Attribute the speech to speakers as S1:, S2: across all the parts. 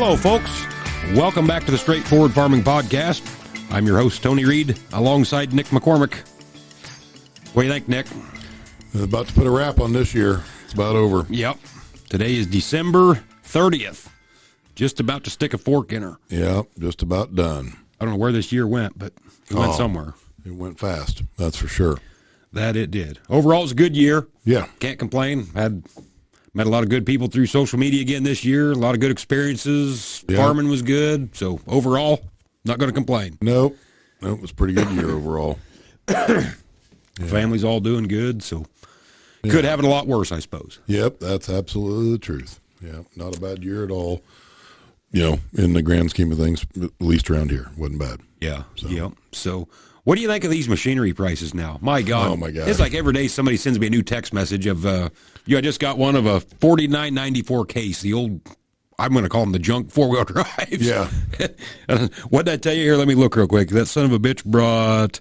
S1: Hello, folks. Welcome back to the Straightforward Farming Podcast. I'm your host, Tony Reed, alongside Nick McCormick. What do you think, Nick?
S2: About to put a wrap on this year. It's about over.
S1: Yep. Today is December 30th. Just about to stick a fork in her.
S2: Yep, just about done.
S1: I don't know where this year went, but it went somewhere.
S2: It went fast, that's for sure.
S1: That it did. Overall, it's a good year.
S2: Yeah.
S1: Can't complain. Met a lot of good people through social media again this year. A lot of good experiences.
S2: Yeah.
S1: Farming was good. So overall, not going to complain.
S2: Nope, it was a pretty good year overall.
S1: Yeah. Family's all doing good. So could have it a lot worse, I suppose.
S2: Yep, that's absolutely the truth. Yeah, not a bad year at all. You know, in the grand scheme of things, at least around here, wasn't bad.
S1: Yeah. So. Yep. So what do you think of these machinery prices now? My God.
S2: Oh, my God.
S1: It's like every day somebody sends me a new text message of, I just got one of a $49.94 case, the old, I'm going to call them the junk four-wheel drives.
S2: Yeah.
S1: What did I tell you here? Let me look real quick. That son of a bitch brought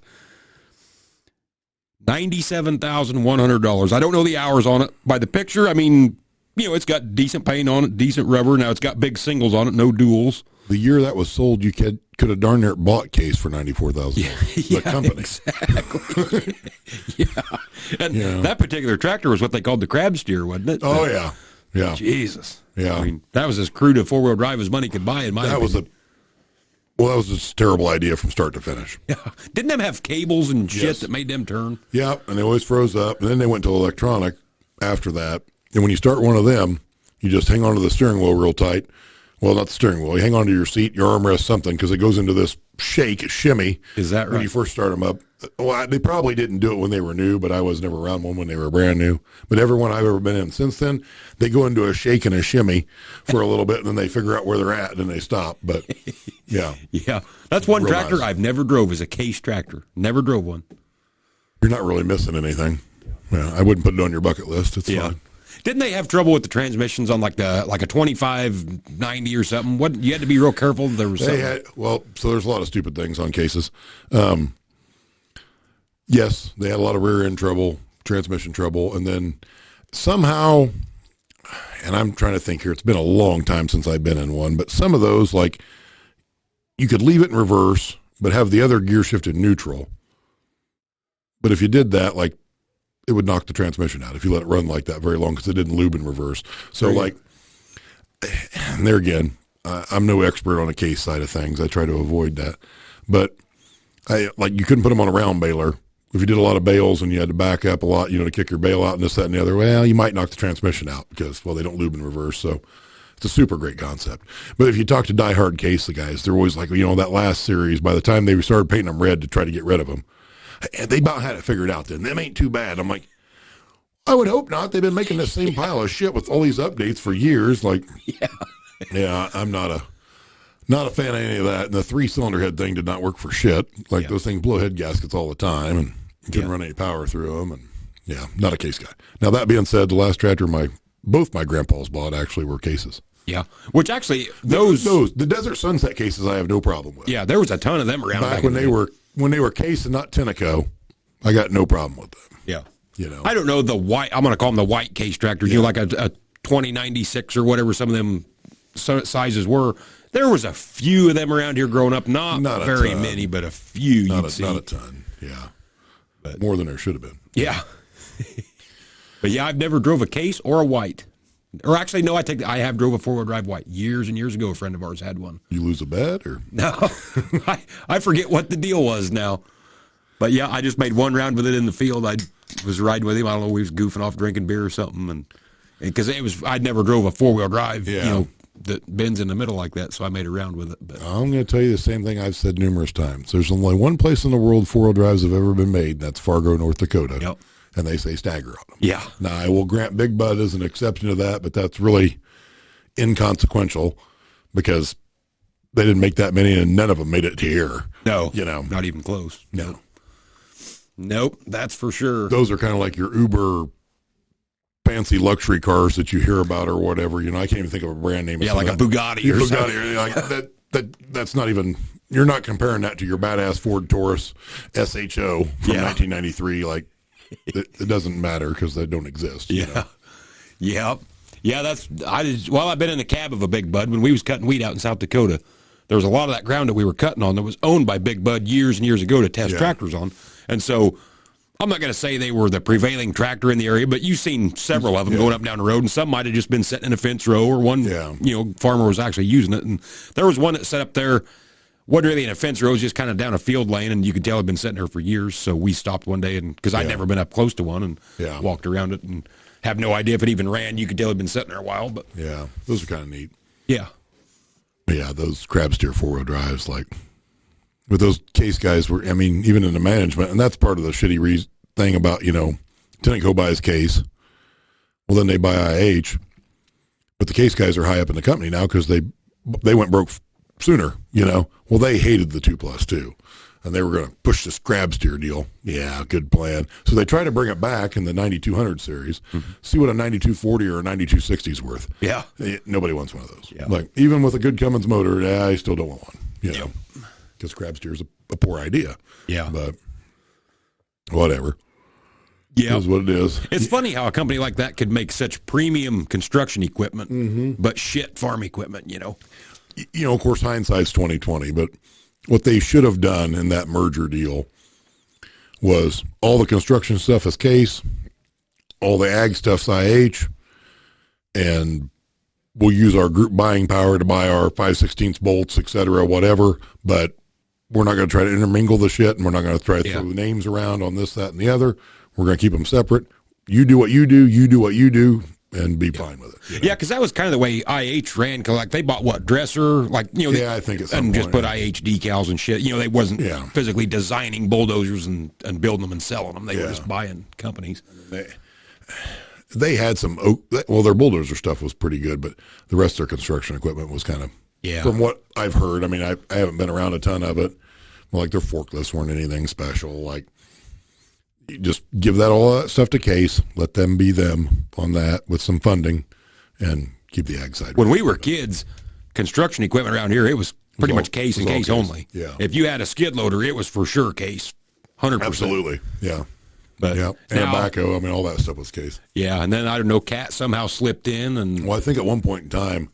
S1: $97,100. I don't know the hours on it. By the picture, I mean, you know, it's got decent paint on it, decent rubber. Now it's got big singles on it, no duals.
S2: The year that was sold, you could have darn near bought case for $94,000.
S1: Yeah,
S2: the company.
S1: Exactly. Yeah. And that particular tractor was what they called the crab steer, wasn't it?
S2: Oh, yeah. Yeah.
S1: Jesus.
S2: Yeah.
S1: I mean, that was as crude a four-wheel drive as money could buy, in my opinion.
S2: That was just a terrible idea from start to finish.
S1: Yeah. Didn't them have cables and shit
S2: Yes.
S1: that made them turn?
S2: Yeah, and they always froze up. And then they went to electronic after that. And when you start one of them, you just hang onto the steering wheel real tight. Well, not the steering wheel. You hang onto your seat, your armrest, something, because it goes into this shimmy.
S1: Is that right?
S2: When you first start them up. Well, they probably didn't do it when they were new, but I was never around one when they were brand new. But everyone I've ever been in since then, they go into a shake and a shimmy for a little bit, and then they figure out where they're at, and then they stop. But, yeah.
S1: Yeah. That's one
S2: Real
S1: tractor
S2: nice.
S1: I've never drove is a case tractor. Never drove one.
S2: You're not really missing anything. Yeah, I wouldn't put it on your bucket list. It's fine.
S1: Didn't they have trouble with the transmissions on like a 2590 or something? What you had to be real careful. There was something.
S2: So there's a lot of stupid things on cases. Yes, they had a lot of rear end trouble, transmission trouble, and then somehow, and I'm trying to think here, it's been a long time since I've been in one, but some of those, like, you could leave it in reverse, but have the other gear shift in neutral. But if you did that, like, it would knock the transmission out if you let it run like that very long because it didn't lube in reverse. So, like, and there again, I'm no expert on the case side of things. I try to avoid that. But, you couldn't put them on a round baler. If you did a lot of bales and you had to back up a lot, to kick your bale out and this, that, and the other, well, you might knock the transmission out because, they don't lube in reverse. So it's a super great concept. But if you talk to diehard case, the guys, they're always like, that last series, by the time they started painting them red to try to get rid of them, and they about had it figured out then. Them ain't too bad. I'm like, I would hope not. They've been making the same pile of shit with all these updates for years. Like, yeah, I'm not a fan of any of that. And the 3-cylinder head thing did not work for shit. Like, those things blow head gaskets all the time, and you couldn't run any power through them. And not a case guy. Now, that being said, the last tractor both my grandpas bought actually were cases.
S1: Yeah, which actually
S2: the Desert Sunset cases I have no problem with.
S1: Yeah, there was a ton of them around
S2: back when they were case and not Tenneco. I got no problem with them.
S1: Yeah, I don't know the white. I'm going to call them the white case tractors.
S2: Yeah.
S1: Like a 2096 or whatever some of them sizes were. There was a few of them around here growing up. Not very many, but a few.
S2: Not a ton. Yeah, but more than there should have been.
S1: Yeah, but I've never drove a case or a white. Or actually, no, I have drove a four-wheel drive white years and years ago. A friend of ours had one.
S2: You lose a bet, or
S1: no? I forget what the deal was now, but I just made one round with it in the field. I was riding with him. I don't know, we was goofing off, drinking beer or something, and because I'd never drove a four-wheel drive, that bends in the middle like that. So I made a round with it. But
S2: I'm going to tell you the same thing I've said numerous times. There's only one place in the world four-wheel drives have ever been made, and that's Fargo, North Dakota.
S1: Yep.
S2: And they say stagger on them.
S1: Yeah.
S2: Now, I will grant Big Bud as an exception to that, but that's really inconsequential because they didn't make that many and none of them made it to here.
S1: No. Not even close.
S2: No.
S1: Nope, that's for sure.
S2: Those are kind of like your Uber fancy luxury cars that you hear about or whatever. I can't even think of a brand name.
S1: Yeah, like a Bugatti or something.
S2: Like that's not even, you're not comparing that to your badass Ford Taurus SHO from 1993. Like, it doesn't matter because they don't exist.
S1: Yeah. Yeah, I've been in the cab of a Big Bud when we was cutting wheat out in South Dakota. There was a lot of that ground that we were cutting on that was owned by Big Bud years and years ago to test tractors on. And so I'm not going to say they were the prevailing tractor in the area, but you've seen several of them going up and down the road, and some might have just been sitting in a fence row, or one farmer was actually using it. And there was one that set up there, wasn't really in a fence row, it was just kind of down a field lane, and you could tell it had been sitting there for years. So we stopped one day, and because I'd never been up close to one, and walked around it and have no idea if it even ran. You could tell it had been sitting there a while. But
S2: yeah, those are kind of neat.
S1: Yeah.
S2: Yeah, those crab steer 4-wheel drives, but those case guys were, even in the management, and that's part of the shitty thing about, Tenneco buys case. Well, then they buy IH, but the case guys are high up in the company now because they went broke sooner, Well, they hated the 2+2, and they were going to push this crab steer deal. Yeah, good plan. So they try to bring it back in the 9200 series, see what a 9240 or a 9260 is worth.
S1: Yeah.
S2: Nobody wants one of those.
S1: Yeah.
S2: Even with a good Cummins motor, I still don't want one, because crab steer is a poor idea.
S1: Yeah.
S2: But whatever.
S1: Yeah.
S2: It is what it is.
S1: It's funny how a company like that could make such premium construction equipment, but shit farm equipment,
S2: Of course, hindsight's 2020, but what they should have done in that merger deal was all the construction stuff is case, all the ag stuff's IH, and we'll use our group buying power to buy our 5/16 bolts, et cetera, whatever, but we're not going to try to intermingle the shit, and we're not going to try to throw the names around on this, that, and the other. We're going to keep them separate. You do what you do, you do what you do, and be fine with it.
S1: Yeah, because that was kind of the way IH ran. Cause they bought Dresser, I think it's and just put IH decals and shit. They wasn't physically designing bulldozers and building them and selling them. They were just buying companies.
S2: They had some their bulldozer stuff was pretty good, but the rest of their construction equipment was kind of from what I've heard. I haven't been around a ton of it. Well, their forklifts weren't anything special. You just give all that stuff to Case, let them be them on that with some funding, and keep the ag side.
S1: When we were kids, construction equipment around here, it was pretty much Case and Case only.
S2: Yeah.
S1: If you had a skid loader, it was for sure Case, 100%.
S2: Absolutely, yeah.
S1: But
S2: and a backhoe, all that stuff was Case.
S1: Yeah, and then I don't know, Cat somehow slipped in, and
S2: I think at one point in time,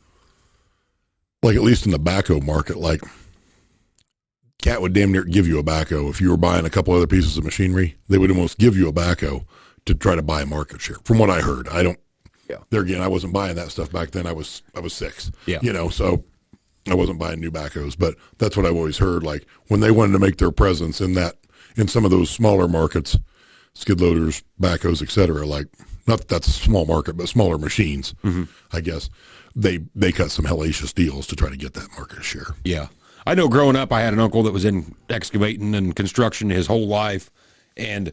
S2: at least in the backhoe market, Cat would damn near give you a backhoe. If you were buying a couple other pieces of machinery, they would almost give you a backhoe to try to buy market share. From what I heard, there again, I wasn't buying that stuff back then. I was 6.
S1: Yeah.
S2: So I wasn't buying new backhoes. But that's what I've always heard. When they wanted to make their presence in some of those smaller markets, skid loaders, backhoes, et cetera. Not that that's a small market, but smaller machines. I guess they cut some hellacious deals to try to get that market share.
S1: Yeah. I know growing up, I had an uncle that was in excavating and construction his whole life. And,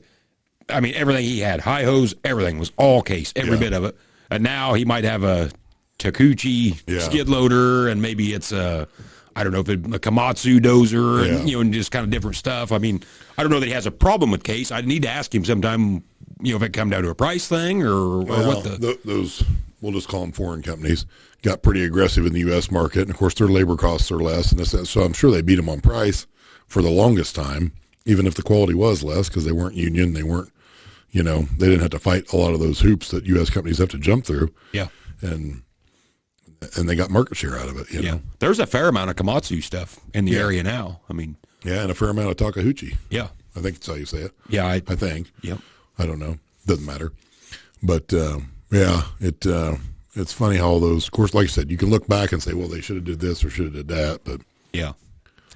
S1: everything he had, high hose, everything was all Case, every bit of it. And now he might have a Takuchi skid loader, and maybe it's I don't know if it's a Komatsu dozer, and just kind of different stuff. I don't know that he has a problem with Case. I need to ask him sometime, if it come down to a price thing or what
S2: those, we'll just call them foreign companies, got pretty aggressive in the U.S. market. And, of course, their labor costs are less. So I'm sure they beat them on price for the longest time, even if the quality was less because they weren't union. They weren't, they didn't have to fight a lot of those hoops that U.S. companies have to jump through.
S1: Yeah.
S2: And they got market share out of it, you know.
S1: There's a fair amount of Komatsu stuff in the area now.
S2: Yeah, and a fair amount of Takeuchi.
S1: Yeah.
S2: I think that's how you say it.
S1: Yeah.
S2: I think.
S1: Yep.
S2: I don't know. Doesn't matter. But, it's funny how all those, of course, like I said, you can look back and say, well, they should have did this or should have did that, but.
S1: Yeah.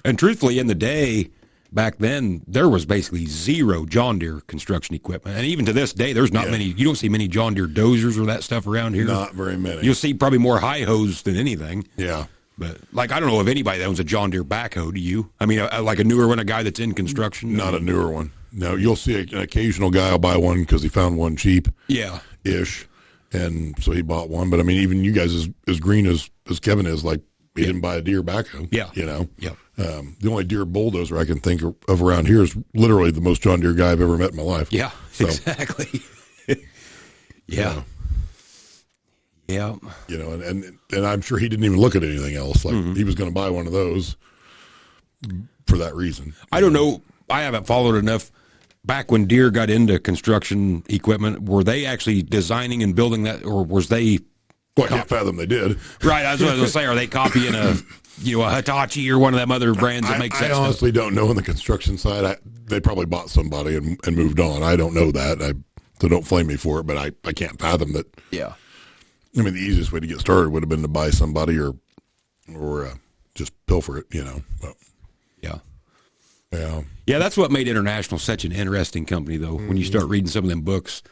S1: And truthfully, in the day, back then, there was basically zero John Deere construction equipment. And even to this day, there's not many, you don't see many John Deere dozers or that stuff around here.
S2: Not very many.
S1: You'll see probably more high hose than anything.
S2: Yeah.
S1: But, I don't know of anybody that owns a John Deere backhoe, do you? Like a newer one, a guy that's in construction?
S2: Not a newer one. No, you'll see an occasional guy will buy one because he found one cheap.
S1: Yeah.
S2: Ish. And so he bought one. But, even you guys, as green as Kevin is, he didn't buy a Deere backhoe.
S1: Yeah.
S2: Yeah. The only Deere bulldozer I can think of around here is literally the most John Deere guy I've ever met in my life.
S1: Yeah, so, exactly. Yeah.
S2: And I'm sure he didn't even look at anything else. He was going to buy one of those for that reason.
S1: I don't know. I haven't followed enough. Back when Deere got into construction equipment, were they actually designing and building that, or was they
S2: Well, I can't fathom they did.
S1: Right, I was going to say, are they copying a Hitachi or one of them other brands that makes that
S2: I
S1: stuff?
S2: honestly don't know on the construction side. They probably bought somebody and moved on. I don't know that. So don't flame me for it, but I can't fathom that.
S1: Yeah.
S2: I mean, the easiest way to get started would have been to buy somebody or just pilfer it, But,
S1: Yeah.
S2: yeah.
S1: Yeah, that's what made International such an interesting company, though, when you start reading some of them books.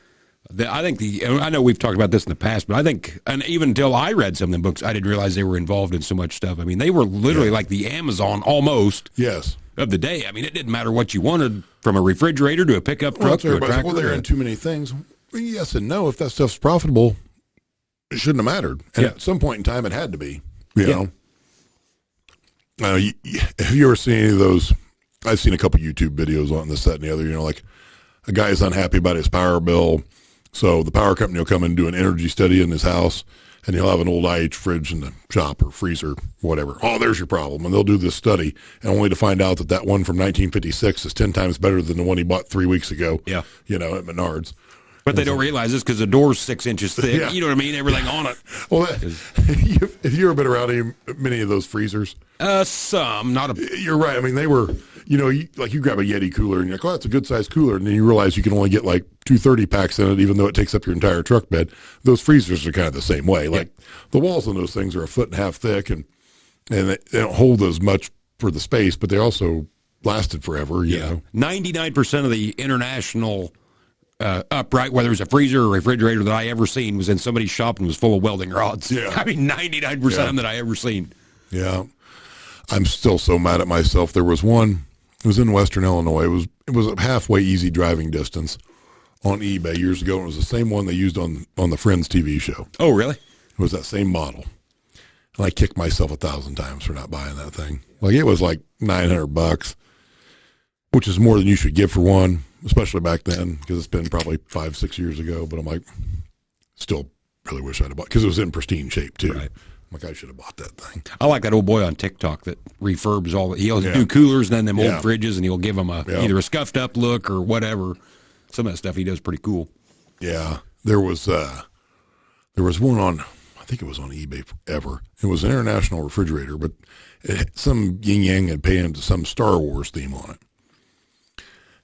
S1: I think I know we've talked about this in the past, but I think, and even until I read some of them books, I didn't realize they were involved in so much stuff. I mean, they were literally like the Amazon almost
S2: Yes.
S1: of the day. I mean, it didn't matter what you wanted, from a refrigerator to a pickup truck to a tractor.
S2: Well, they're in too many things. Well, yes and no. If that stuff's profitable, it shouldn't have mattered. And at some point in time, it had to be. You know. Have you ever seen any of those? I've seen a couple YouTube videos on this, that, and the other. Like a guy is unhappy about his power bill, so the power company will come and do an energy study in his house, and he'll have an old IH fridge in the shop or freezer, whatever. Oh, there's your problem. And they'll do this study, and only to find out that one from 1956 is 10 times better than the one he bought 3 weeks ago. Yeah, at Menards.
S1: But they don't realize this because the door's 6 inches thick. Yeah. You know what I mean? Everything on it.
S2: Well, have you ever been around many of those freezers?
S1: Some, not a.
S2: You're right. I mean, they were, you grab a Yeti cooler and you're like, oh, that's a good sized cooler. And then you realize you can only get like 230 packs in it, even though it takes up your entire truck bed. Those freezers are kind of the same way. Like the walls on those things are 1.5 feet thick and they don't hold as much for the space, but they also lasted forever. You know,
S1: 99% of the international upright, whether it's a freezer or refrigerator that I ever seen, was in somebody's shop and was full of welding rods. Yeah. I mean, 99% of them that I ever seen.
S2: Yeah. I'm still so mad at myself. There was one, it was in Western Illinois. It was a halfway easy driving distance on eBay years ago. And it was the same one they used on the Friends TV show.
S1: Oh, really?
S2: It was that same model. And I kicked myself 1,000 times for not buying that thing. Like it was like $900, which is more than you should give for one, especially back then, because it's been probably 5-6 years ago. But I'm like, still really wish I'd have bought, because it was in pristine shape too. Right. I'm like, I should have bought that thing.
S1: I like that old boy on TikTok that refurbs all. He'll do coolers and then them old fridges, and he'll give them either a scuffed up look or whatever. Some of that stuff he does pretty cool.
S2: Yeah, there was one on, I think it was on eBay forever. It was an International refrigerator, but it had some yin yang had painted some Star Wars theme on it.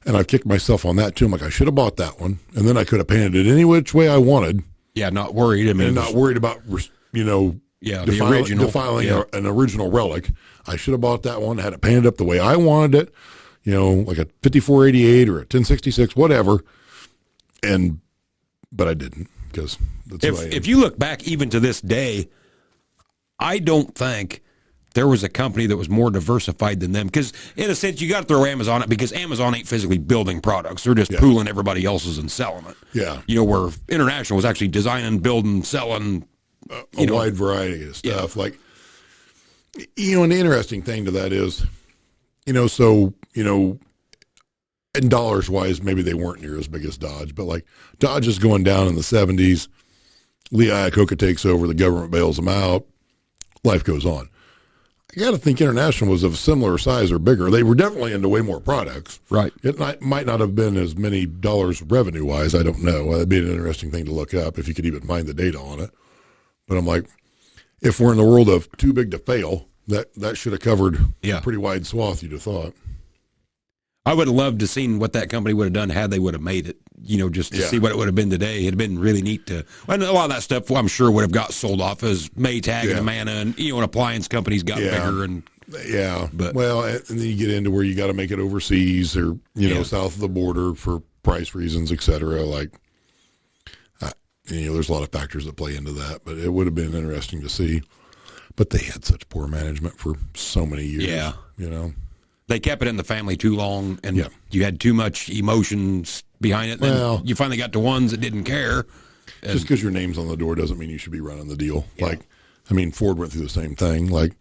S2: And I kicked myself on that too. I'm like, I should have bought that one, and then I could have painted it any which way I wanted.
S1: Yeah, not worried. I mean,
S2: and not worried about defiling an original relic. I should have bought that one, had it painted up the way I wanted it, like a 5488 or a 1066, whatever. But I didn't, because that's who I am.
S1: If you look back even to this day, I don't think there was a company that was more diversified than them. Because in a sense, you got to throw Amazon it, because Amazon ain't physically building products; they're just pooling everybody else's and selling it.
S2: Yeah,
S1: where International was actually designing, building, selling.
S2: A wide variety of stuff. Like, and the interesting thing to that is, in dollars wise, maybe they weren't near as big as Dodge, but like Dodge is going down in the 70s. Lee Iacocca takes over, the government bails them out. Life goes on. I got to think International was of similar size or bigger. They were definitely into way more products.
S1: Right.
S2: It might not have been as many dollars revenue wise. I don't know. That'd be an interesting thing to look up if you could even find the data on it. But I'm like, if we're in the world of too big to fail, that should have covered a pretty wide swath, you'd have thought.
S1: I would have loved to seen what that company would have done had they would have made it, just to see what it would have been today. It'd have been really neat to, and a lot of that stuff I'm sure would have got sold off as Maytag and Amana, and, and appliance companies got bigger. And
S2: but and then you get into where you got to make it overseas or, south of the border for price reasons, et cetera. Like, there's a lot of factors that play into that, but it would have been interesting to see. But they had such poor management for so many years.
S1: Yeah. They kept it in the family too long, and you had too much emotions behind it. Then you finally got to ones that didn't care.
S2: Just because your name's on the door doesn't mean you should be running the deal. Yeah. Like, Ford went through the same thing. Like,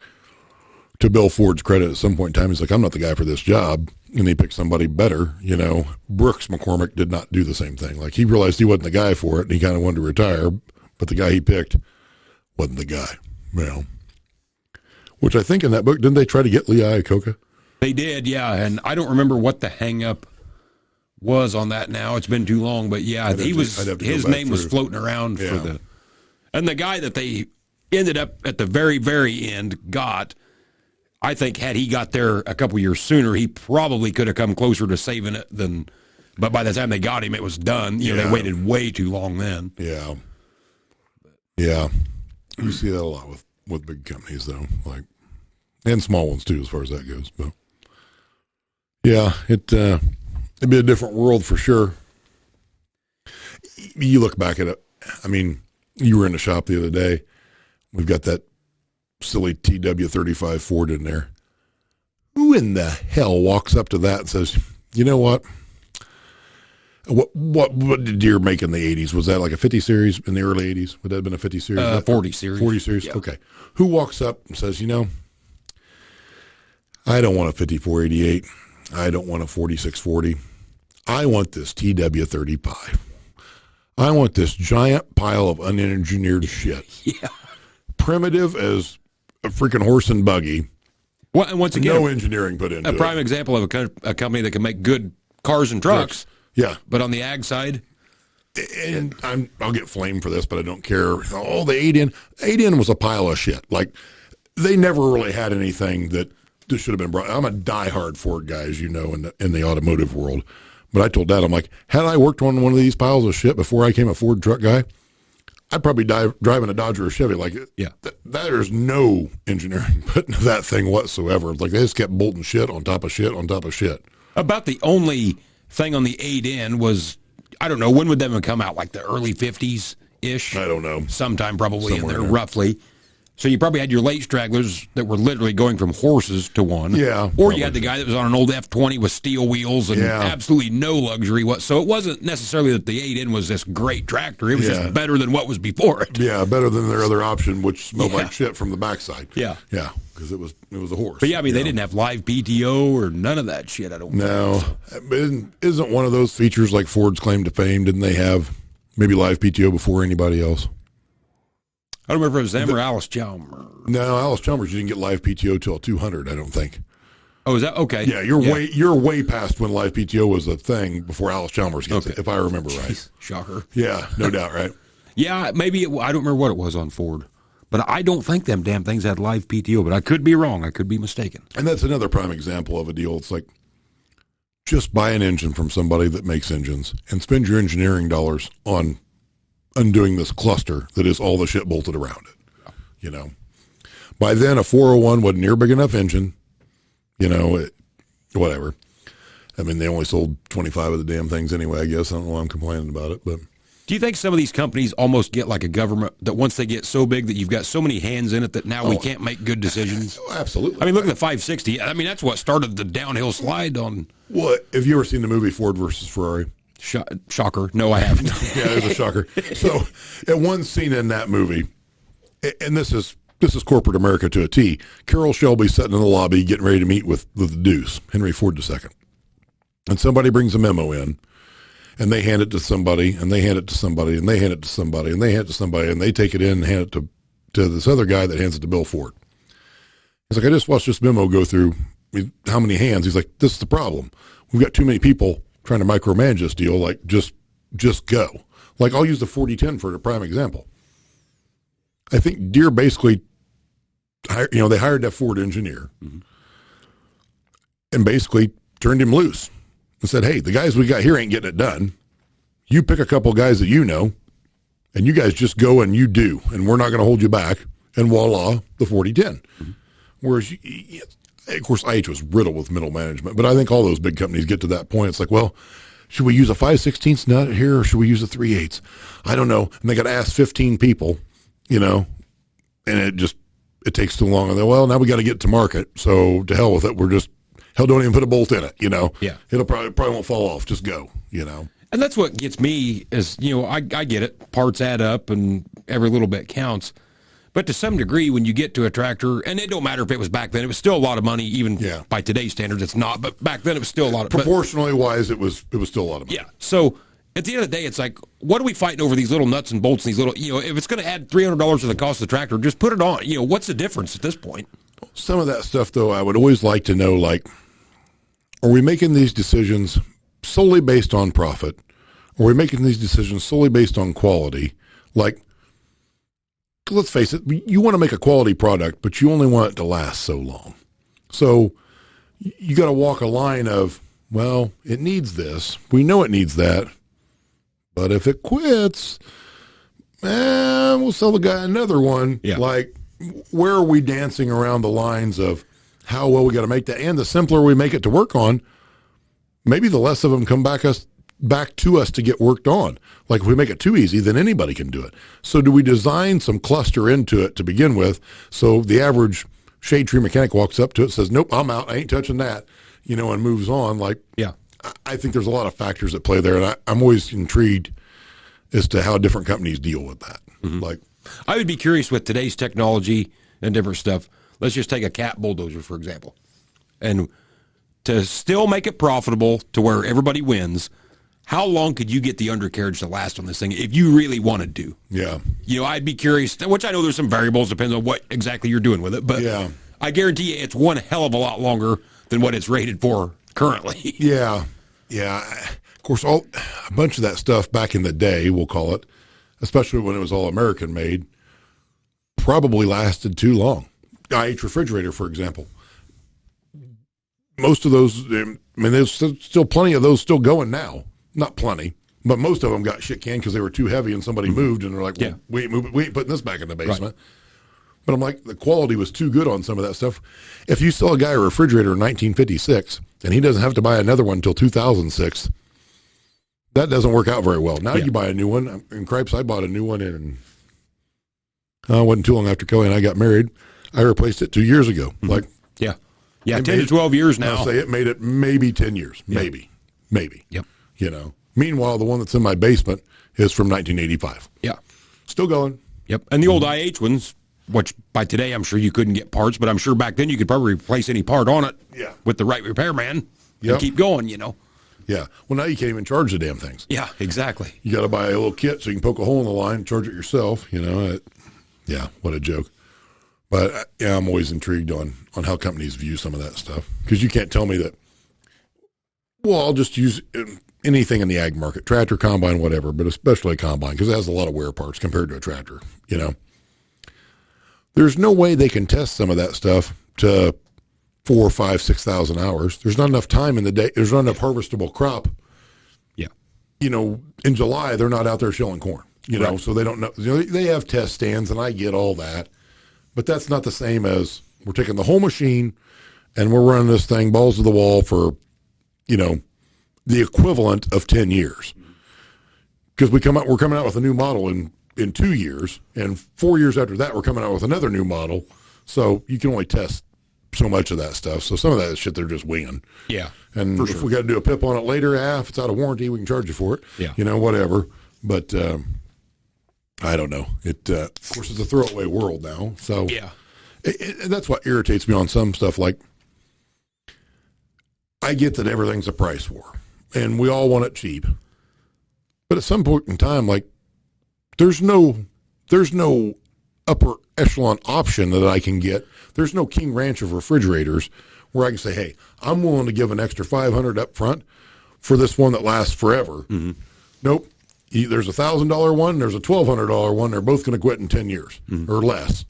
S2: to Bill Ford's credit, at some point in time, he's like, I'm not the guy for this job. And he picked somebody better. Brooks McCormick did not do the same thing. Like, he realized he wasn't the guy for it, and he kind of wanted to retire, but the guy he picked wasn't the guy. Which I think in that book, didn't they try to get Lee Iacocca?
S1: They did, yeah. And I don't remember what the hang-up was on that now. It's been too long, but his name was floating around for the... And the guy that they ended up at the very, very end got, I think had he got there a couple years sooner, he probably could have come closer to saving it than, but by the time they got him, it was done. You know, they waited way too long then.
S2: Yeah. Yeah. You see that a lot with big companies, though, like, and small ones, too, as far as that goes. But, yeah, it'd be a different world for sure. You look back at it, I mean, you were in the shop the other day. We've got that silly TW35 Ford in there. Who in the hell walks up to that and says, you know what? What did Deere make in the 80s? Was that like a 50 series in the early 80s? Would that have been a 50 series?
S1: 40 series.
S2: 40 series?
S1: Yeah.
S2: Okay. Who walks up and says, you know, I don't want a 5488. I don't want a 4640. I want this TW35. I want this giant pile of unengineered shit.
S1: Yeah.
S2: Primitive as a freaking horse and buggy.
S1: Well, and once again,
S2: no engineering put into it.
S1: A prime example of a company that can make good cars and trucks.
S2: Yeah.
S1: But on the ag side,
S2: and I'll get flamed for this, but I don't care. Oh, the 8N was a pile of shit. Like, they never really had anything that should have been brought. I'm a diehard Ford guy, as you know, in the automotive world. But I told Dad, I'm like, had I worked on one of these piles of shit before I became a Ford truck guy, I'd probably die driving a Dodge or a Chevy. Like,
S1: yeah,
S2: there's no engineering put into that thing whatsoever. Like, they just kept bolting shit on top of shit on top of shit.
S1: About the only thing on the 8N was, I don't know, when would that have come out? Like the early 50s-ish?
S2: I don't know.
S1: Sometime probably
S2: Somewhere
S1: in there, roughly. So you probably had your late stragglers that were literally going from horses to one.
S2: Yeah.
S1: Or
S2: probably.
S1: you had the guy that was on an old F-20 with steel wheels and absolutely no luxury. So it wasn't necessarily that the 8N was this great tractor. It was just better than what was before it.
S2: Yeah, better than their other option, which smelled like shit from the backside.
S1: Yeah.
S2: Yeah, because it was a horse.
S1: But yeah, I mean, they didn't have live PTO or none of that shit, I don't think.
S2: No. Isn't one of those features like Ford's claim to fame? Didn't they have maybe live PTO before anybody else?
S1: I don't remember if it was them or Alice Chalmers.
S2: No, Alice Chalmers, you didn't get live PTO till 200, I don't think.
S1: Oh, is that okay?
S2: Yeah, you're way past when live PTO was a thing before Alice Chalmers gets it, if I remember right.
S1: Shocker.
S2: Yeah, no doubt, right?
S1: Yeah, maybe I don't remember what it was on Ford, but I don't think them damn things had live PTO. But I could be wrong. I could be mistaken.
S2: And that's another prime example of a deal. It's like, just buy an engine from somebody that makes engines and spend your engineering dollars on undoing this cluster that is all the shit bolted around it. You know, by then a 401 wasn't near big enough engine. You know, whatever. I mean, they only sold 25 of the damn things anyway, I guess. I don't know why I'm complaining about it, but.
S1: Do you think some of these companies almost get like a government that once they get so big that you've got so many hands in it that now we can't make good decisions?
S2: Absolutely.
S1: I mean, look at the 560. I mean, that's what started the downhill slide on.
S2: Well, have you ever seen the movie Ford versus Ferrari?
S1: Shocker. No, I haven't.
S2: Yeah, there's a shocker. So at one scene in that movie, and this is corporate America to a T, Carroll Shelby sitting in the lobby getting ready to meet with the deuce, Henry Ford II. And somebody brings a memo in, and they hand it to somebody, and they hand it to somebody, and they hand it to somebody, and they hand it to somebody, and they take it in and hand it to this other guy that hands it to Bill Ford. He's like, I just watched this memo go through how many hands. He's like, this is the problem. We've got too many people trying to micromanage this deal. Like, just go. Like, I'll use the 4010 for a prime example. I think Deere basically, they hired that Ford engineer and basically turned him loose and said, hey, the guys we got here ain't getting it done. You pick a couple guys that you know, and you guys just go and you do, and we're not going to hold you back. And voila, the 4010. Whereas, of course, IH was riddled with middle management, but I think all those big companies get to that point. It's like, well, should we use a 5/16 nut here or should we use a 3/8? I don't know. And they got to ask 15 people, and it takes too long. And then, well, now we got to get to market. So to hell with it. Don't even put a bolt in it, Yeah. It'll probably won't fall off. Just go, And
S1: that's what gets me is, I get it. Parts add up and every little bit counts. But to some degree, when you get to a tractor, and it don't matter if it was back then, it was still a lot of money, even by today's standards, it's not. But back then, it was still a lot of
S2: proportionally wise, it was still a lot of money.
S1: Yeah. So at the end of the day, it's like, what are we fighting over these little nuts and bolts and these little, if it's going to add $300 to the cost of the tractor, just put it on. What's the difference at this point?
S2: Some of that stuff, though, I would always like to know, like, are we making these decisions solely based on profit? Or are we making these decisions solely based on quality? Like, let's face it, you want to make a quality product, but you only want it to last so long. So you got to walk a line of, well, it needs this. We know it needs that. But if it quits, we'll sell the guy another one.
S1: Yeah.
S2: Like, where are we dancing around the lines of how well we got to make that? And the simpler we make it to work on, maybe the less of them come back to us to get worked on. Like, if we make it too easy, then anybody can do it. So do we design some cluster into it to begin with, so the average shade tree mechanic walks up to it, says, nope, I'm out, I ain't touching that, and moves on? Like,
S1: Yeah.
S2: I think there's a lot of factors at play there, and I'm always intrigued as to how different companies deal with that.
S1: Mm-hmm.
S2: Like,
S1: I would be curious with today's technology and different stuff. Let's just take a cat bulldozer, for example. And to still make it profitable to where everybody wins, how long could you get the undercarriage to last on this thing if you really wanted to?
S2: yeah.
S1: I'd be curious, which I know there's some variables, depends on what exactly you're doing with it, but
S2: Yeah.
S1: I guarantee you it's one hell of a lot longer than what it's rated for currently.
S2: Yeah. Yeah. Of course, a bunch of that stuff back in the day, we'll call it, especially when it was all American made, probably lasted too long. IH refrigerator, for example. Most of those, there's still plenty of those still going now. Not plenty, but most of them got shit canned because they were too heavy and somebody moved, and they're like, well, we ain't putting this back in the basement. Right. But I'm like, the quality was too good on some of that stuff. If you sell a guy a refrigerator in 1956 and he doesn't have to buy another one until 2006, that doesn't work out very well. Now you buy a new one. In Cripes, I bought a new one in, it wasn't too long after Kelly and I got married. I replaced it 2 years ago. Mm-hmm. Like,
S1: yeah, 10 to 12 years now.
S2: I'll say it made it maybe 10 years.
S1: Yeah.
S2: Maybe.
S1: Yep.
S2: Meanwhile, the one that's in my basement is from 1985.
S1: Yeah.
S2: Still going.
S1: Yep. And the old IH ones, which by today I'm sure you couldn't get parts, but I'm sure back then you could probably replace any part on it with the right repairman and keep going,
S2: Yeah. Well, now you can't even charge the damn things.
S1: Yeah, exactly.
S2: You got to buy a little kit so you can poke a hole in the line, charge it yourself. Yeah, what a joke. But I'm always intrigued on how companies view some of that stuff, because you can't tell me that, well, I'll just use anything in the ag market, tractor, combine, whatever, but especially a combine, because it has a lot of wear parts compared to a tractor. There's no way they can test some of that stuff to 4,000, 5,000, 6,000 hours. There's not enough time in the day. There's not enough harvestable crop.
S1: Yeah.
S2: In July, they're not out there shelling corn,
S1: right.
S2: So they don't know. They have test stands, and I get all that, but that's not the same as we're taking the whole machine and we're running this thing balls to the wall for, the equivalent of 10 years. Because we're coming out with a new model in 2 years, and 4 years after that, we're coming out with another new model. So you can only test so much of that stuff. So some of that shit they're just winging.
S1: Yeah.
S2: And if we got to do a PIP on it later, if it's out of warranty, we can charge you for it.
S1: Yeah.
S2: Whatever. But I don't know. It of course, it's a throwaway world now. So
S1: yeah,
S2: and that's what irritates me on some stuff. Like, I get that everything's a price war, and we all want it cheap. But at some point in time, like, there's no upper echelon option that I can get. There's no King Ranch of refrigerators where I can say, hey, I'm willing to give an extra $500 up front for this one that lasts forever. Mm-hmm. Nope. There's a $1,000 one. There's a $1,200 one. They're both going to quit in 10 years or less.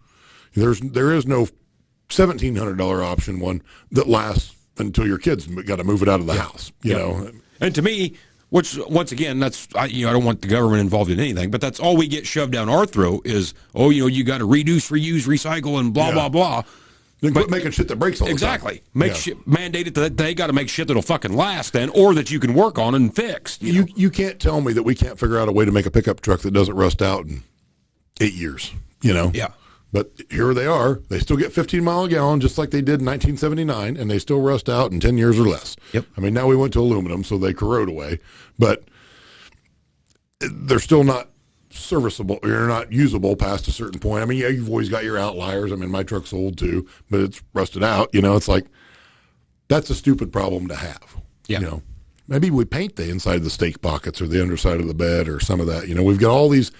S2: There is no $1,700 option one that lasts until your kids got to move it out of the house. You know.
S1: And to me, which once again, that's I don't want the government involved in anything, but that's all we get shoved down our throat is, you got to reduce, reuse, recycle, and blah blah blah.
S2: Then quit making shit that breaks all the time.
S1: Mandate it that they got to make shit that'll fucking last then, or that you can work on and fix.
S2: You can't tell me that we can't figure out a way to make a pickup truck that doesn't rust out in 8 years.
S1: Yeah.
S2: But here they are. They still get 15 mile a gallon just like they did in 1979, and they still rust out in 10 years or less.
S1: Yep.
S2: I mean, now we went to aluminum, so they corrode away, but they're still not serviceable. You're not usable past a certain point. I mean, yeah, you've always got your outliers. I mean, my truck's old too, but it's rusted out. It's like, that's a stupid problem to have.
S1: Yeah.
S2: Maybe we paint the inside of the stake pockets or the underside of the bed or some of that. We've got all these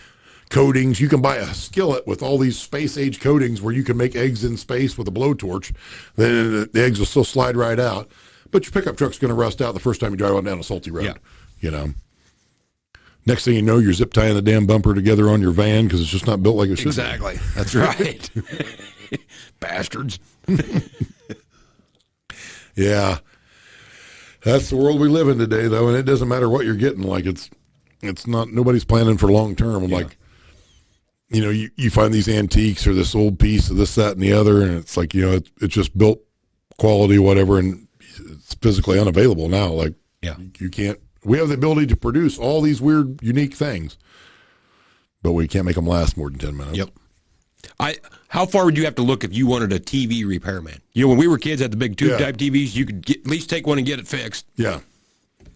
S2: coatings. You can buy a skillet with all these space age coatings where you can make eggs in space with a blowtorch. Then the eggs will still slide right out. But your pickup truck's going to rust out the first time you drive on down a salty road. Yeah. Next thing you know, you're zip tying the damn bumper together on your van because it's just not built like it should.
S1: Exactly. That's right. Bastards.
S2: Yeah. That's the world we live in today, though, and it doesn't matter what you're getting. Like, it's not, nobody's planning for long term.
S1: Yeah.
S2: Like, you know, you find these antiques or this old piece of this, that, and the other, and it's like, you know, it's just built quality, whatever, and it's physically unavailable now. Like,
S1: yeah,
S2: you can't, we have the ability to produce all these weird, unique things, but we can't make them last more than 10 minutes.
S1: Yep. How far would you have to look if you wanted a TV repairman? You know, when we were kids, had the big tube type TVs, you could at least take one and get it fixed.
S2: Yeah.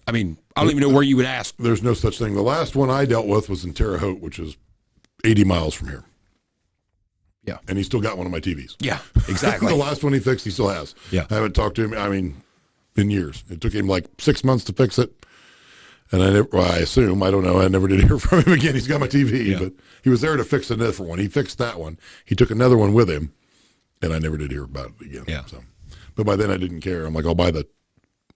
S1: I mean, I don't even know where you would ask.
S2: There's no such thing. The last one I dealt with was in Terre Haute, which is 80 miles from here.
S1: Yeah.
S2: And he still got one of my TVs.
S1: Yeah, exactly.
S2: The last one he fixed, he still has.
S1: Yeah.
S2: I haven't talked to him, I mean, in years. It took him like 6 months to fix it. And I assume, I don't know, I never did hear from him again. He's got my TV, but he was there to fix a different one. He fixed that one. He took another one with him, and I never did hear about it again.
S1: Yeah.
S2: So, but by then I didn't care. I'm like, I'll buy the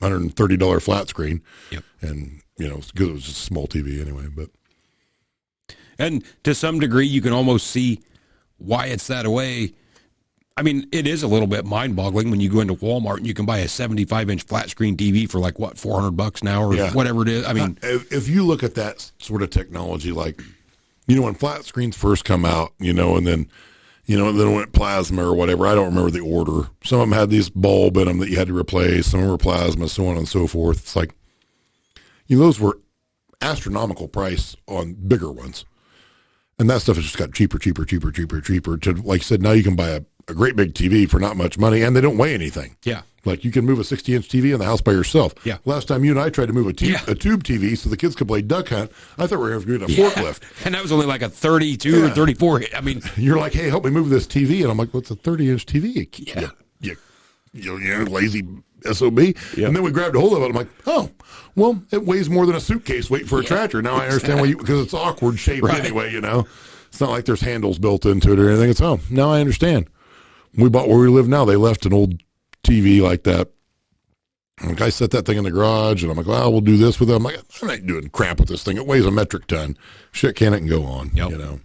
S2: $130 flat screen.
S1: Yep.
S2: And, you know, because it was just a small TV anyway. But
S1: And to some degree, you can almost see why it's that way. I mean, it is a little bit mind-boggling when you go into Walmart and you can buy a 75-inch flat-screen TV for like, what, $400 now or whatever it is. I mean,
S2: if you look at that sort of technology, like, you know, when flat screens first come out, you know, and then it went plasma or whatever. I don't remember the order. Some of them had these bulb in them that you had to replace. Some were plasma, so on and so forth. It's like, you know, those were astronomical price on bigger ones. And that stuff has just got cheaper to, like I said, now you can buy a great big TV for not much money, and they don't weigh anything.
S1: Yeah.
S2: Like, you can move a 60-inch TV in the house by yourself.
S1: Yeah.
S2: Last time you and I tried to move a tube TV so the kids could play duck hunt, I thought we were going to get a forklift.
S1: And that was only like a 32 or 34. I mean,
S2: you're like, hey, help me move this TV. And I'm like, what's a 30-inch TV? You lazy SOB. Yeah. And then we grabbed a hold of it. I'm like, oh, well, it weighs more than a suitcase weight for a tractor. Now I understand why because it's awkward shaped anyway, you know. It's not like there's handles built into it or anything. It's, oh, now I understand. We bought where we live now. They left an old TV like that. Like, I set that thing in the garage, and I'm like, well, we'll do this with it. I'm like, I'm not doing crap with this thing. It weighs a metric ton. Shit, can it and go on, you know.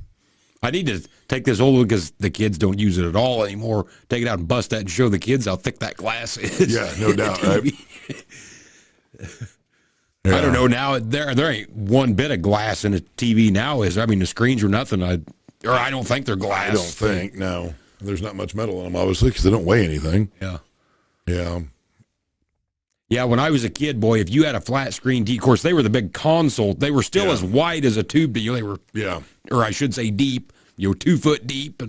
S1: I need to take this old one because the kids don't use it at all anymore. Take it out and bust that and show the kids how thick that glass is.
S2: Yeah, no doubt. Right?
S1: I don't know now. There ain't one bit of glass in a TV now. Is there? I mean, the screens are nothing. I don't think they're glass.
S2: I don't think. No, there's not much metal on them, obviously, because they don't weigh anything.
S1: Yeah, when I was a kid, boy, if you had a flat screen TV, of course, they were the big console. They were still as wide as a tube. They were, or I should say deep, 2 foot deep.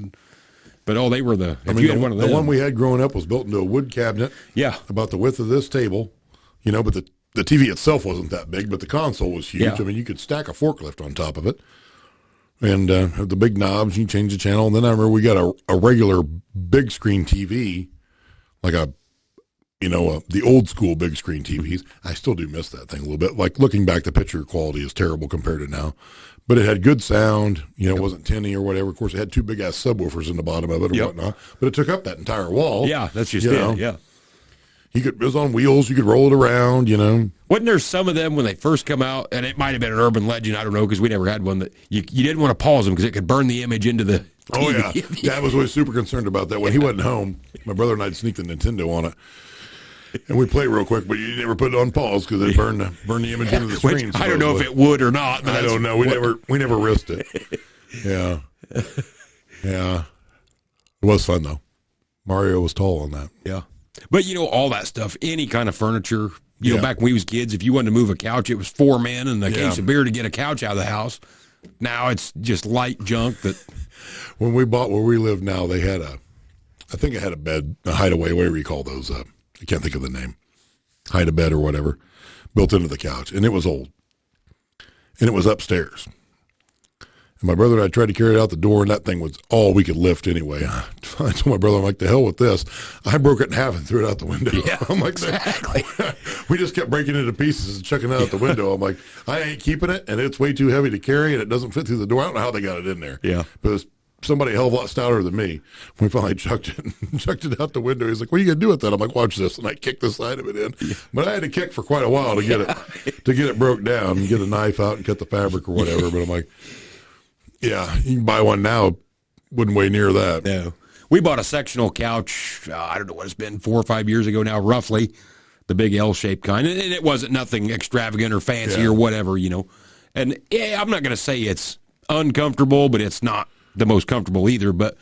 S1: But they were the, if you had one of them.
S2: The one we had growing up was built into a wood cabinet.
S1: Yeah.
S2: About the width of this table, you know, but the TV itself wasn't that big, but the console was huge.
S1: Yeah.
S2: I mean, you could stack a forklift on top of it. And have the big knobs, you change the channel. And then I remember we got a regular big screen TV, like the old school big screen TVs. I still do miss that thing a little bit. Like, looking back, the picture quality is terrible compared to now. But it had good sound. It wasn't tinny or whatever. Of course, it had 2 big-ass subwoofers in the bottom of it or whatnot. But it took up that entire wall.
S1: Yeah, that's just it, yeah.
S2: It was on wheels. You could roll it around,
S1: Wasn't there some of them when they first come out, and it might have been an urban legend, I don't know, because we never had one, that you didn't want to pause them because it could burn the image into the TV.
S2: Oh, yeah. Dad was always super concerned about that. When he wasn't home, my brother and I'd sneak the Nintendo on it. And we play real quick, but you never put it on pause because it burned the image into the screen.
S1: Which, I don't know if it would or not. But
S2: I don't know. We never risked it. Yeah. It was fun, though. Mario was tall on that.
S1: Yeah. But, all that stuff, any kind of furniture, back when we was kids, if you wanted to move a couch, it was 4 men and a case of beer to get a couch out of the house. Now it's just light junk that...
S2: When we bought where we live now, they had I think it had a bed, a hideaway, whatever you call those. I can't think of the name. Hide-a-bed or whatever, built into the couch. And it was old. And it was upstairs. And my brother and I tried to carry it out the door, and that thing was all we could lift anyway. I told my brother, I'm like, the hell with this. I broke it in half and threw it out the window.
S1: Yeah,
S2: I'm like,
S1: exactly.
S2: We just kept breaking it into pieces and chucking it out the window. I'm like, I ain't keeping it, and it's way too heavy to carry, and it doesn't fit through the door. I don't know how they got it in there.
S1: Yeah.
S2: But somebody a hell of a lot stouter than me. We finally chucked it out the window. He's like, "What are you gonna do with that?" I'm like, "Watch this," and I kicked the side of it in. Yeah. But I had to kick for quite a while to get it broke down and get a knife out and cut the fabric or whatever. But I'm like, yeah, you can buy one now, wouldn't weigh near that.
S1: No. We bought a sectional couch, I don't know what it's been, 4 or 5 years ago now, roughly, the big L-shaped kind. And it wasn't nothing extravagant or fancy or whatever, you know. And I'm not going to say it's uncomfortable, but it's not the most comfortable either. But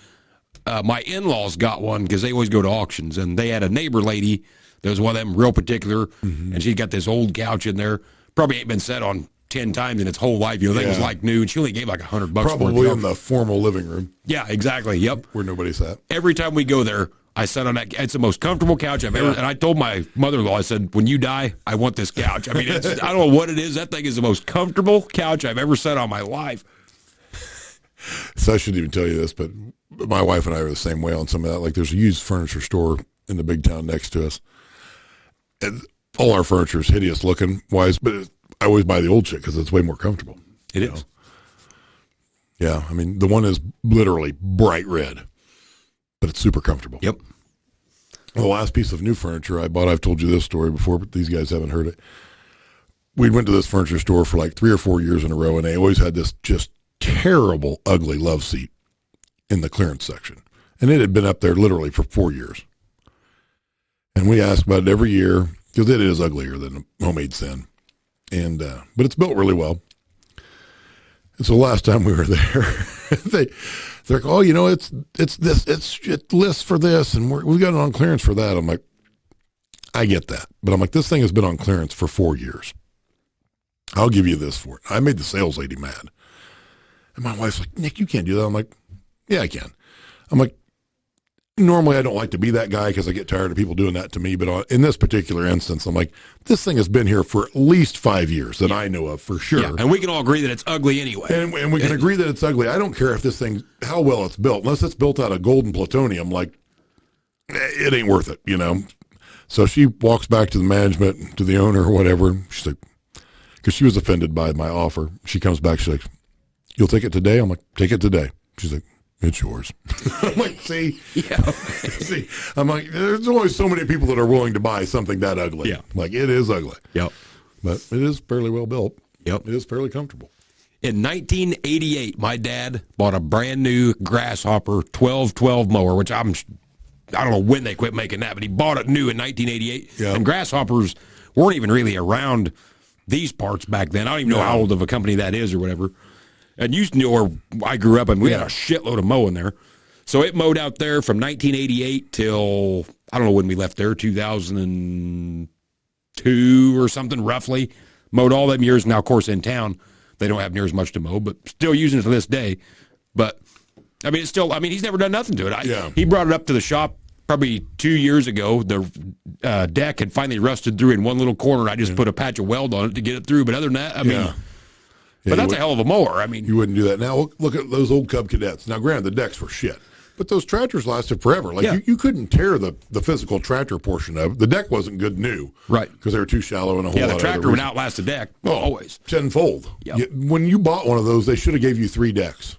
S1: my in-laws got one because they always go to auctions. And they had a neighbor lady that was one of them real particular. And she got this old couch in there. Probably ain't been set on 10 times in its whole life. You know, the thing was like new, and she only gave like $100 for it.
S2: Probably in the formal living room.
S1: Yeah, exactly. Yep.
S2: Where nobody sat. Every
S1: time we go there, I sat on that. It's the most comfortable couch I've ever. And I told my mother-in-law, I said, "When you die, I want this couch." I mean, I don't know what it is. That thing is the most comfortable couch I've ever sat on in my life.
S2: So I shouldn't even tell you this, but my wife and I are the same way on some of that. Like, there's a used furniture store in the big town next to us, and all our furniture is hideous looking wise, but I always buy the old shit because it's way more comfortable.
S1: It is.
S2: Yeah, I mean, the one is literally bright red, but it's super comfortable.
S1: Yep.
S2: The last piece of new furniture I bought, I've told you this story before, but these guys haven't heard it. We went to this furniture store for like 3 or 4 years in a row, and they always had this just terrible, ugly love seat in the clearance section. And it had been up there literally for 4 years. And we asked about it every year because it is uglier than a homemade sin. And but it's built really well. And so last time we were there, they're like, "Oh, you know, it lists for this, and we got it on clearance for that." I'm like, I get that, but I'm like, this thing has been on clearance for 4 years. I'll give you this for it. I made the sales lady mad, and my wife's like, "Nick, you can't do that." I'm like, "Yeah, I can." I'm like, normally I don't like to be that guy because I get tired of people doing that to me. But in this particular instance, I'm like, this thing has been here for at least 5 years that I know of for sure.
S1: Yeah, and we can all agree that it's ugly anyway.
S2: And we can agree that it's ugly. I don't care if this thing, how well it's built, unless it's built out of gold and plutonium, like, it ain't worth it, you know? So she walks back to the management, to the owner or whatever. She's like, because she was offended by my offer. She comes back, she's like, "You'll take it today?" I'm like, "Take it today." She's like, "It's yours." I'm like, see?
S1: Yeah.
S2: See, I'm like, there's only so many people that are willing to buy something that ugly.
S1: Yeah.
S2: Like, it is ugly.
S1: Yep.
S2: But it is fairly well built.
S1: Yep.
S2: It is fairly comfortable.
S1: In 1988, my dad bought a brand new Grasshopper 1212 mower, which I don't know when they quit making that, but he bought it new in 1988.
S2: Yep.
S1: And Grasshoppers weren't even really around these parts back then. I don't even know how old of a company that is or whatever. And you know where I grew up, and we had a shitload of mowing there. So it mowed out there from 1988 till, I don't know when we left there, 2002 or something, roughly. Mowed all them years. Now, of course, in town, they don't have near as much to mow, but still using it to this day. But, I mean, it's still, I mean, he's never done nothing to it. He brought it up to the shop probably 2 years ago. The deck had finally rusted through in one little corner. I just put a patch of weld on it to get it through. But other than that, I mean... But that's a hell of a mower. I mean,
S2: you wouldn't do that. Now look at those old Cub Cadets. Now, granted, the decks were shit, but those tractors lasted forever. Like you couldn't tear the physical tractor portion of it. The deck wasn't good new,
S1: right?
S2: Because they were too shallow and a whole lot.
S1: The tractor would outlast the deck always
S2: tenfold. Yep. When you bought one of those, they should have gave you 3 decks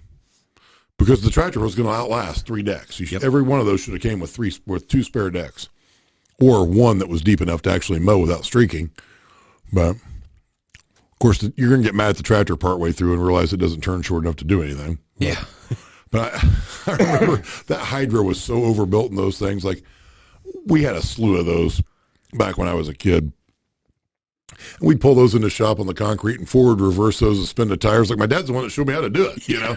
S2: because the tractor was going to outlast 3 decks. Every one of those should have came with 2 spare decks, or one that was deep enough to actually mow without streaking, but. Of course, you're going to get mad at the tractor partway through and realize it doesn't turn short enough to do anything.
S1: Yeah.
S2: But I remember that Hydro was so overbuilt in those things. Like, we had a slew of those back when I was a kid. And we'd pull those in the shop on the concrete and forward reverse those and spin the tires. Like, my dad's the one that showed me how to do it, you know.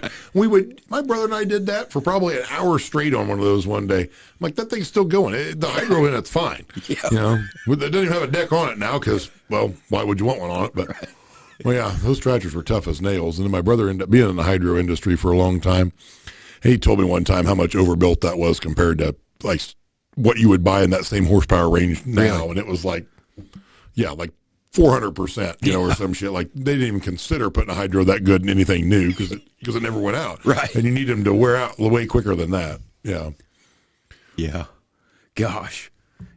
S2: My brother and I did that for probably an hour straight on one of those one day. I'm like, that thing's still going. The Hydro in it's fine. Yeah. You know, it doesn't even have a deck on it now because, well, why would you want one on it? But... Well, yeah, those tractors were tough as nails. And then my brother ended up being in the hydro industry for a long time. He told me one time how much overbuilt that was compared to, like, what you would buy in that same horsepower range now. And it was like 400%, you know, or some shit. Like, they didn't even consider putting a hydro that good in anything new because it never went out.
S1: Right.
S2: And you need them to wear out way quicker than that. Yeah.
S1: Yeah. Gosh.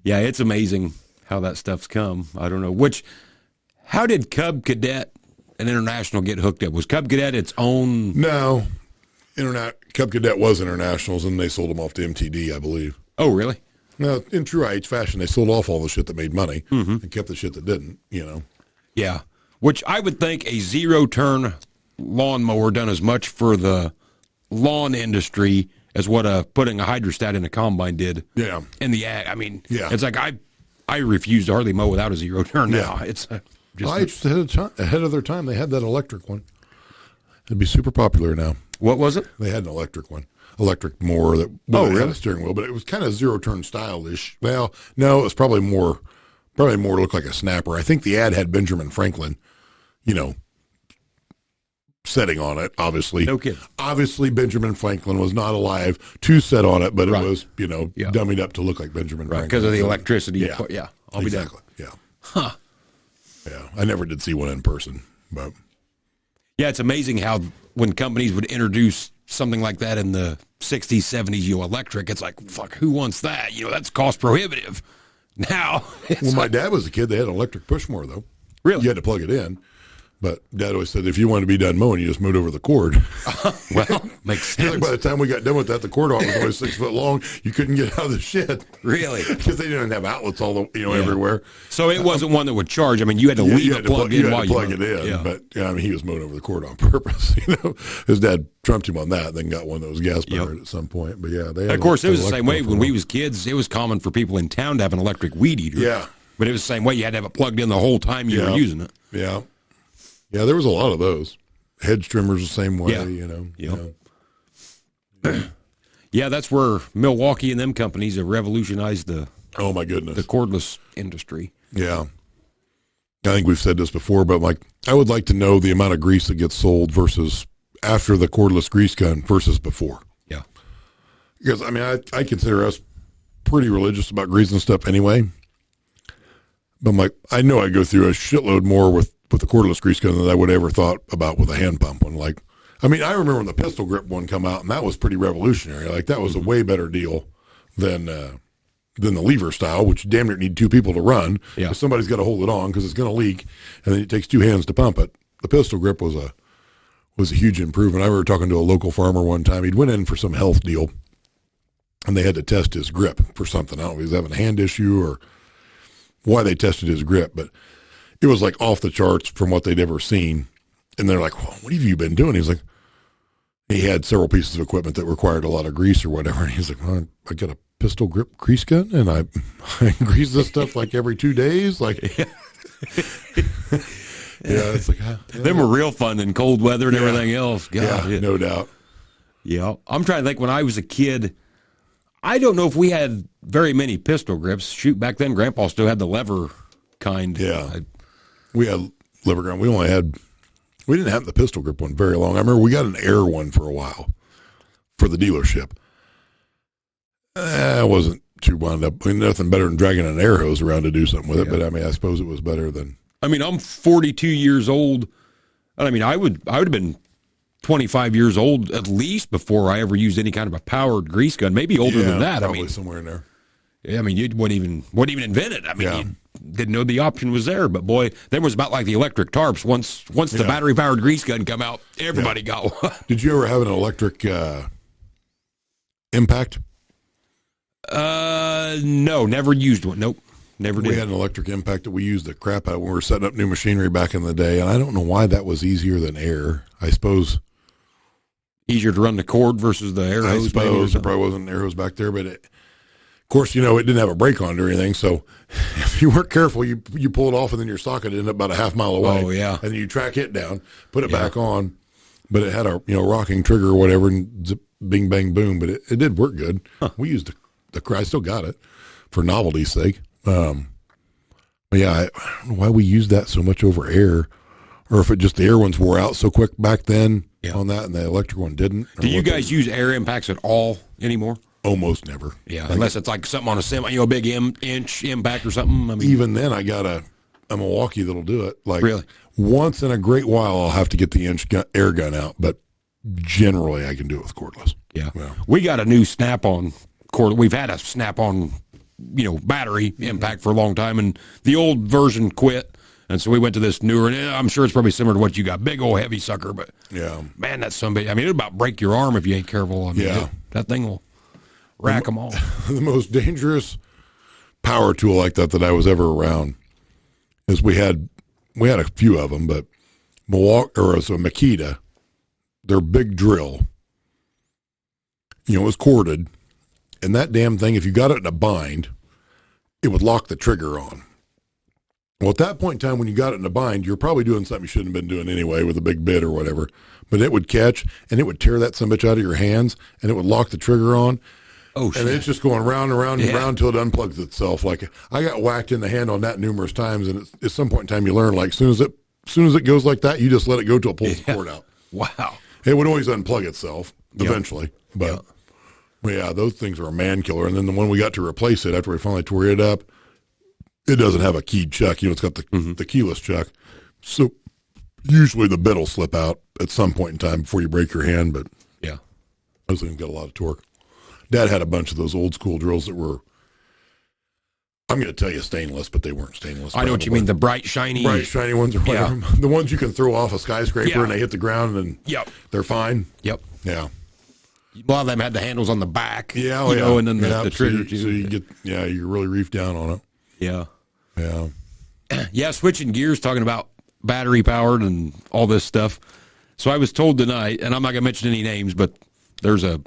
S1: Yeah, it's amazing how that stuff's come. I don't know. How did Cub Cadet and International get hooked up? Was Cub Cadet its own?
S2: No. Cub Cadet was internationals, and they sold them off to MTD, I believe.
S1: Oh, really?
S2: Now, in true IH fashion, they sold off all the shit that made money and kept the shit that didn't,
S1: Yeah. Which I would think a zero-turn lawnmower done as much for the lawn industry as what putting a hydrostat in a combine did.
S2: Yeah.
S1: In the ag. I mean,
S2: Yeah.
S1: it's like I refuse to hardly mow without a zero-turn now. It's just
S2: IH ahead of their time. They had that electric one. It'd be super popular now.
S1: What was it?
S2: They had an electric one. Electric mower that had a steering wheel, but it was kind of zero-turn stylish. Well, no, it was probably more looked like a snapper. I think the ad had Benjamin Franklin, setting on it, obviously.
S1: No kidding.
S2: Obviously, Benjamin Franklin was not alive to set on it, but
S1: Right.
S2: it was, dummied up to look like Benjamin Franklin.
S1: Because of the electricity.
S2: Yeah.
S1: I'll be
S2: exactly.
S1: done.
S2: Yeah.
S1: Huh.
S2: Yeah. I never did see one in person, but.
S1: Yeah, it's amazing how when companies would introduce something like that in the 60s, 70s, electric, it's like, fuck, who wants that? That's cost prohibitive. Now,
S2: When my dad was a kid, they had an electric push mower, though.
S1: Really?
S2: You had to plug it in. But Dad always said if you wanted to be done mowing, you just moved over the cord.
S1: Well, makes sense.
S2: Like by the time we got done with that, the cord arm was only 6 foot long. You couldn't get out of the shed.
S1: Really?
S2: Because they didn't have outlets everywhere.
S1: So it wasn't one that would charge. I mean, you had to leave it plugged in while you
S2: plug it in.
S1: Yeah.
S2: But he was mowing over the cord on purpose. His dad trumped him on that, then got one that was gas powered at some point. But yeah, they had
S1: of course, it was the
S2: electric
S1: same way
S2: for
S1: when
S2: a
S1: we
S2: while.
S1: was kids. It was common for people in town to have an electric weed eater.
S2: Yeah.
S1: But it was the same way. You had to have it plugged in the whole time you were using it.
S2: Yeah. Yeah, there was a lot of those. Hedge trimmers the same way,
S1: Yeah, that's where Milwaukee and them companies have revolutionized the
S2: Oh my goodness.
S1: the cordless industry.
S2: Yeah. I think we've said this before, but I would like to know the amount of grease that gets sold versus after the cordless grease gun versus before.
S1: Yeah.
S2: Because I consider us pretty religious about grease and stuff anyway. But I know I go through a shitload more with the cordless grease gun than I would ever thought about with a hand pump one. I remember when the pistol grip one come out, and that was pretty revolutionary. That was a way better deal than the lever style, which damn near need two people to run.
S1: Yeah.
S2: Somebody's got to hold it on because it's going to leak, and then it takes two hands to pump it. The pistol grip was a huge improvement. I remember talking to a local farmer one time. He'd went in for some health deal, and they had to test his grip for something. I don't know if he was having a hand issue or why they tested his grip, but it was off the charts from what they'd ever seen. And they're like, well, what have you been doing? He's like, he had several pieces of equipment that required a lot of grease or whatever. And he's like, well, I got a pistol grip grease gun and I grease this stuff every 2 days. It's
S1: Them were real fun in cold weather and everything else. God,
S2: yeah, no doubt.
S1: Yeah. I'm trying to think when I was a kid, I don't know if we had very many pistol grips. Shoot, back then, Grandpa still had the lever kind.
S2: Yeah. We had lever gun. We didn't have the pistol grip one very long. I remember we got an air one for a while for the dealership. I wasn't too wound up. Nothing better than dragging an air hose around to do something with it. But I suppose it was better than.
S1: I'm 42 years old. And I would have been 25 years old at least before I ever used any kind of a powered grease gun. Maybe older than that.
S2: Probably somewhere in there.
S1: Yeah, you wouldn't even invent it. You didn't know the option was there. But boy, there was about like the electric tarps. Once the battery powered grease gun come out, everybody got one.
S2: Did you ever have an electric impact?
S1: No, never used one. Nope, never did.
S2: We had an electric impact that we used the crap out when we were setting up new machinery back in the day, and I don't know why that was easier than air. I suppose
S1: easier to run the cord versus the air hose.
S2: I suppose there probably wasn't an air hose back there, but of course, it didn't have a brake on it or anything. So if you weren't careful, you pull it off, and then your socket ended up about a half mile away.
S1: Oh yeah,
S2: and then you track it down, put it back on, but it had a rocking trigger or whatever, and zip, bing bang boom. But it did work good. Huh. We used I still got it for novelty's sake. But yeah, I don't know why we used that so much over air, or if it just the air ones wore out so quick back then on that, and the electric one didn't.
S1: Do you guys use air impacts at all anymore?
S2: Almost never.
S1: Yeah, unless it's like something on a semi, a big inch impact or something.
S2: Even then, I got a Milwaukee that'll do it.
S1: Really?
S2: Once in a great while, I'll have to get the air gun out, but generally, I can do it with cordless.
S1: Yeah. We got a new snap-on cord. We've had a snap-on, battery impact for a long time, and the old version quit. And so we went to this newer, and I'm sure it's probably similar to what you got. Big old heavy sucker, but
S2: Yeah.
S1: man, that's somebody. I mean, it'll about break your arm if you ain't careful. I mean,
S2: Yeah.
S1: that thing will rack them all.
S2: The most dangerous power tool like that I was ever around is we had a few of them, but Makita, their big drill, it was corded, and that damn thing, if you got it in a bind, it would lock the trigger on. Well, at that point in time, when you got it in a bind, you're probably doing something you shouldn't have been doing anyway with a big bit or whatever. But it would catch, and it would tear that son of a bitch out of your hands, and it would lock the trigger on.
S1: Oh, shit.
S2: And it's just going round and round and round until it unplugs itself. Like, I got whacked in the hand on that numerous times, and at some point in time, you learn, like, as soon as it goes like that, you just let it go till it pulls the cord out.
S1: Wow.
S2: It would always unplug itself eventually. But yeah, those things are a man killer. And then the one we got to replace it after we finally tore it up, it doesn't have a keyed chuck. It's got the keyless chuck. So usually the bit will slip out at some point in time before you break your hand. But
S1: yeah,
S2: those things got a lot of torque. Dad had a bunch of those old school drills that were, I'm going to tell you stainless, but they weren't stainless.
S1: I know what you mean. The bright, shiny
S2: ones or whatever. Yeah. The ones you can throw off a skyscraper and they hit the ground and they're fine.
S1: Yep.
S2: Yeah.
S1: A lot of them had the handles on the back.
S2: Yeah.
S1: And then the trigger.
S2: So you get, you're really reefed down on it.
S1: Yeah.
S2: Yeah.
S1: Yeah. Switching gears, talking about battery powered and all this stuff. So I was told tonight, and I'm not going to mention any names, but there's a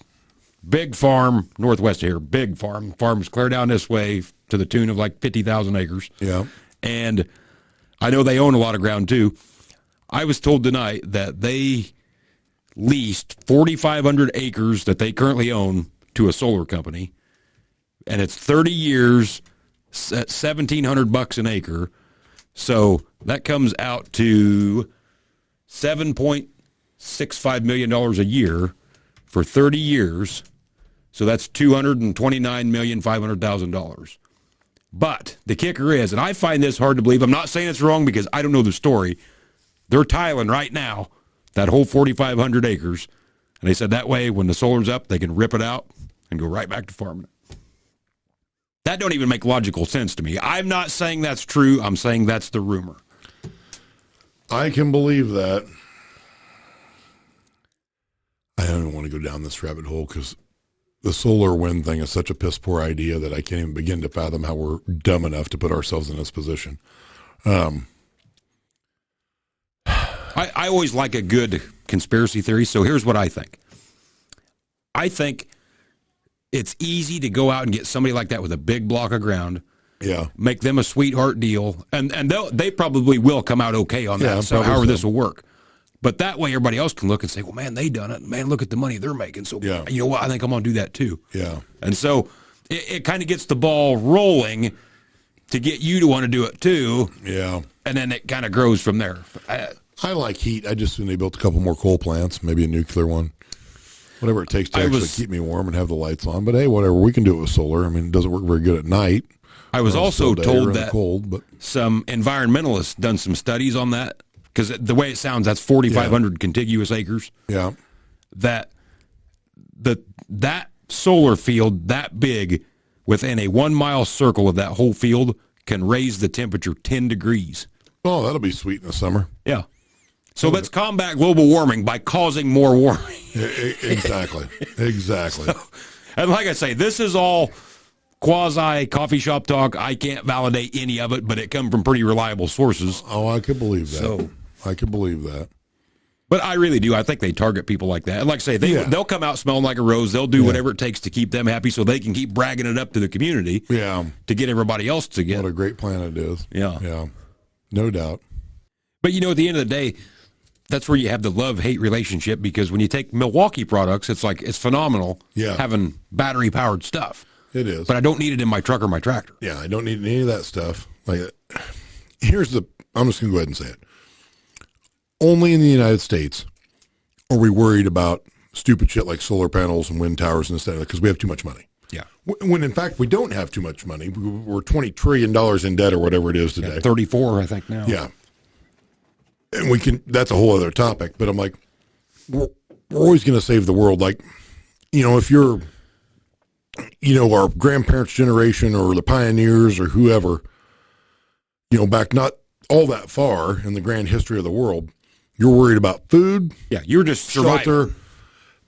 S1: big farm northwest of here, big farm. Farm's clear down this way to the tune of like 50,000 acres.
S2: Yeah.
S1: And I know they own a lot of ground too. I was told tonight that they leased 4,500 acres that they currently own to a solar company. And it's 30 years at $1,700 an acre. So that comes out to $7.65 million a year for 30 years. So that's $229,500,000. But the kicker is, and I find this hard to believe, I'm not saying it's wrong because I don't know the story. They're tiling right now that whole 4,500 acres. And they said that way when the solar's up, they can rip it out and go right back to farming it. That don't even make logical sense to me. I'm not saying that's true. I'm saying that's the rumor.
S2: I can believe that. I don't even want to go down this rabbit hole because the solar wind thing is such a piss poor idea that I can't even begin to fathom how we're dumb enough to put ourselves in this position.
S1: I always like a good conspiracy theory, so here's what I think. I think it's easy to go out and get somebody like that with a big block of ground, make them a sweetheart deal, and they probably will come out okay on that, so however this will work. But that way everybody else can look and say, well, man, they done it. Man, look at the money they're making. So, you know what, I think I'm going to do that too.
S2: Yeah.
S1: And so it kind of gets the ball rolling to get you to want to do it too.
S2: Yeah.
S1: And then it kind of grows from there.
S2: I like heat. I just assume they built a couple more coal plants, maybe a nuclear one. Whatever it takes to actually keep me warm and have the lights on. But hey, whatever. We can do it with solar. I mean, it doesn't work very good at night.
S1: I was also told that
S2: cold,
S1: some environmentalists done some studies on that. Because the way it sounds, that's 4,500 contiguous acres.
S2: Yeah.
S1: That solar field that big within a 1 mile circle of that whole field can raise the temperature 10 degrees.
S2: Oh, that'll be sweet in the summer.
S1: Yeah. So let's combat global warming by causing more warming.
S2: Exactly. Exactly.
S1: So, and like I say, this is all quasi coffee shop talk. I can't validate any of it, but it comes from pretty reliable sources.
S2: Oh, I could believe that.
S1: So,
S2: I could believe that.
S1: But I really do. I think they target people like that. And like I say, they'll come out smelling like a rose. They'll do whatever it takes to keep them happy so they can keep bragging it up to the community.
S2: Yeah.
S1: To get everybody else to get.
S2: What a great plan it is.
S1: Yeah.
S2: Yeah. No doubt.
S1: But, at the end of the day, that's where you have the love-hate relationship, because when you take Milwaukee products, it's like it's phenomenal having battery-powered stuff.
S2: It is.
S1: But I don't need it in my truck or my tractor.
S2: Yeah, I don't need any of that stuff. Like, I'm just going to go ahead and say it. Only in the United States are we worried about stupid shit like solar panels and wind towers and stuff because we have too much money.
S1: Yeah.
S2: When in fact we don't have too much money. We're $20 trillion in debt or whatever it is today.
S1: Yeah, 34, I think now.
S2: Yeah. And that's a whole other topic, but I'm like, we're always going to save the world. Like, if you're, our grandparents' generation or the pioneers or whoever, back not all that far in the grand history of the world, you're worried about food.
S1: Yeah, you're just surviving.
S2: Shelter.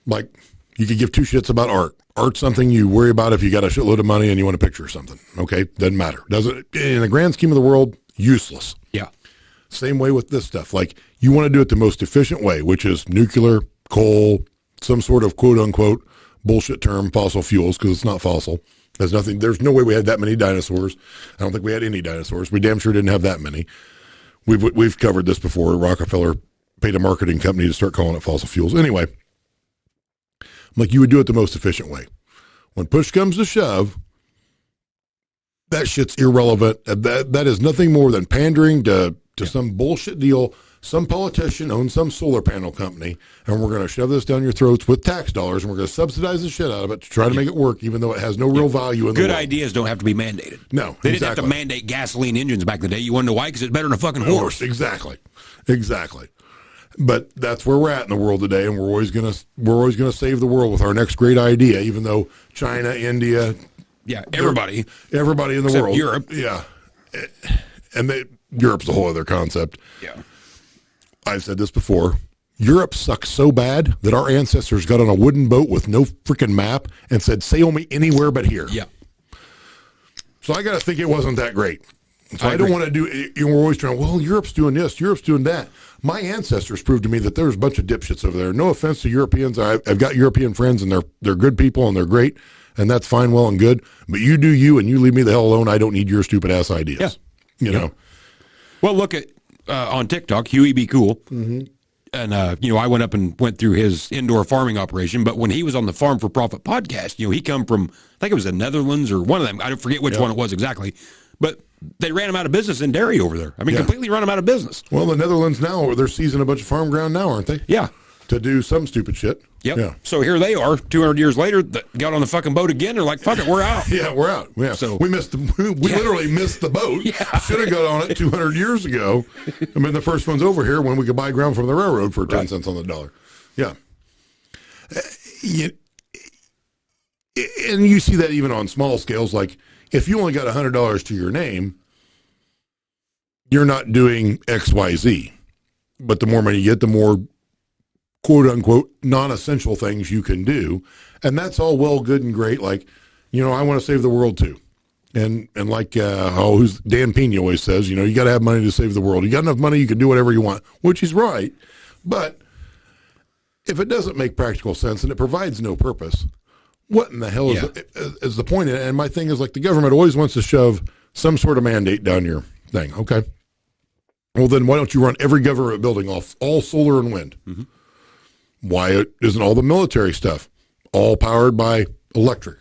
S2: Like, you could give two shits about art. Art's something you worry about if you got a shitload of money and you want a picture of something. Okay, doesn't matter. Doesn't, in the grand scheme of the world, useless.
S1: Yeah.
S2: Same way with this stuff. Like, you want to do it the most efficient way, which is nuclear, coal, some sort of quote unquote bullshit term, fossil fuels, because it's not fossil. There's nothing. There's no way we had that many dinosaurs. I don't think we had any dinosaurs. We damn sure didn't have that many. We've covered this before. Rockefeller paid a marketing company to start calling it fossil fuels. Anyway, like, you would do it the most efficient way. When push comes to shove, that shit's irrelevant. That is nothing more than pandering to some bullshit deal. Some politician owns some solar panel company, and we're going to shove this down your throats with tax dollars, and we're going to subsidize the shit out of it to try to make it work, even though it has no real value in the world.
S1: Good ideas don't have to be mandated.
S2: No,
S1: they didn't have to mandate gasoline engines back in the day. You want to know why? Because it's better than a fucking horse.
S2: Exactly. But that's where we're at in the world today, and we're always going to save the world with our next great idea, even though China, India,
S1: everybody
S2: in the
S1: except
S2: world,
S1: Europe,
S2: and Europe's a whole other concept.
S1: Yeah.
S2: I've said this before. Europe sucks so bad that our ancestors got on a wooden boat with no freaking map and said, sail me anywhere but here.
S1: Yeah.
S2: So I got to think it wasn't that great. So I don't want to do, we're always trying, well, Europe's doing this, Europe's doing that. My ancestors proved to me that there's a bunch of dipshits over there. No offense to Europeans. I've got European friends, and they're good people, and they're great, and that's fine, well, and good. But you do you, and you leave me the hell alone. I don't need your stupid ass ideas.
S1: Yeah.
S2: You know?
S1: Well, look at, on TikTok, Huey Be Cool. Mm-hmm. And, I went through his indoor farming operation, but when he was on the Farm for Profit podcast, he come from, I think it was the Netherlands or one of them. I don't forget which one it was exactly, but they ran him out of business in dairy over there. I mean, completely run him out of business.
S2: Well, the Netherlands now, they're seizing a bunch of farm ground now, aren't they?
S1: Yeah.
S2: To do some stupid shit.
S1: Yep.
S2: Yeah.
S1: So here they are, 200 years later, got on the fucking boat again. They're like, fuck it, we're out.
S2: Yeah, we're out. Yeah. So we literally missed the boat.
S1: Yeah.
S2: Should have got on it 200 years ago. I mean, the first one's over here when we could buy ground from the railroad for 10 cents on the dollar. Yeah. And you see that even on small scales. Like, if you only got $100 to your name, you're not doing X, Y, Z. But the more money you get, the more quote unquote non-essential things you can do. And that's all well, good and great. Like, I want to save the world too. And like, who's Dan Pena always says, you got to have money to save the world. You got enough money, you can do whatever you want, which he's right. But if it doesn't make practical sense and it provides no purpose, what in the hell is the point? And my thing is, like, the government always wants to shove some sort of mandate down your thing. Okay. Well, then why don't you run every government building off all solar and wind? Mm-hmm. Why isn't all the military stuff all powered by electric,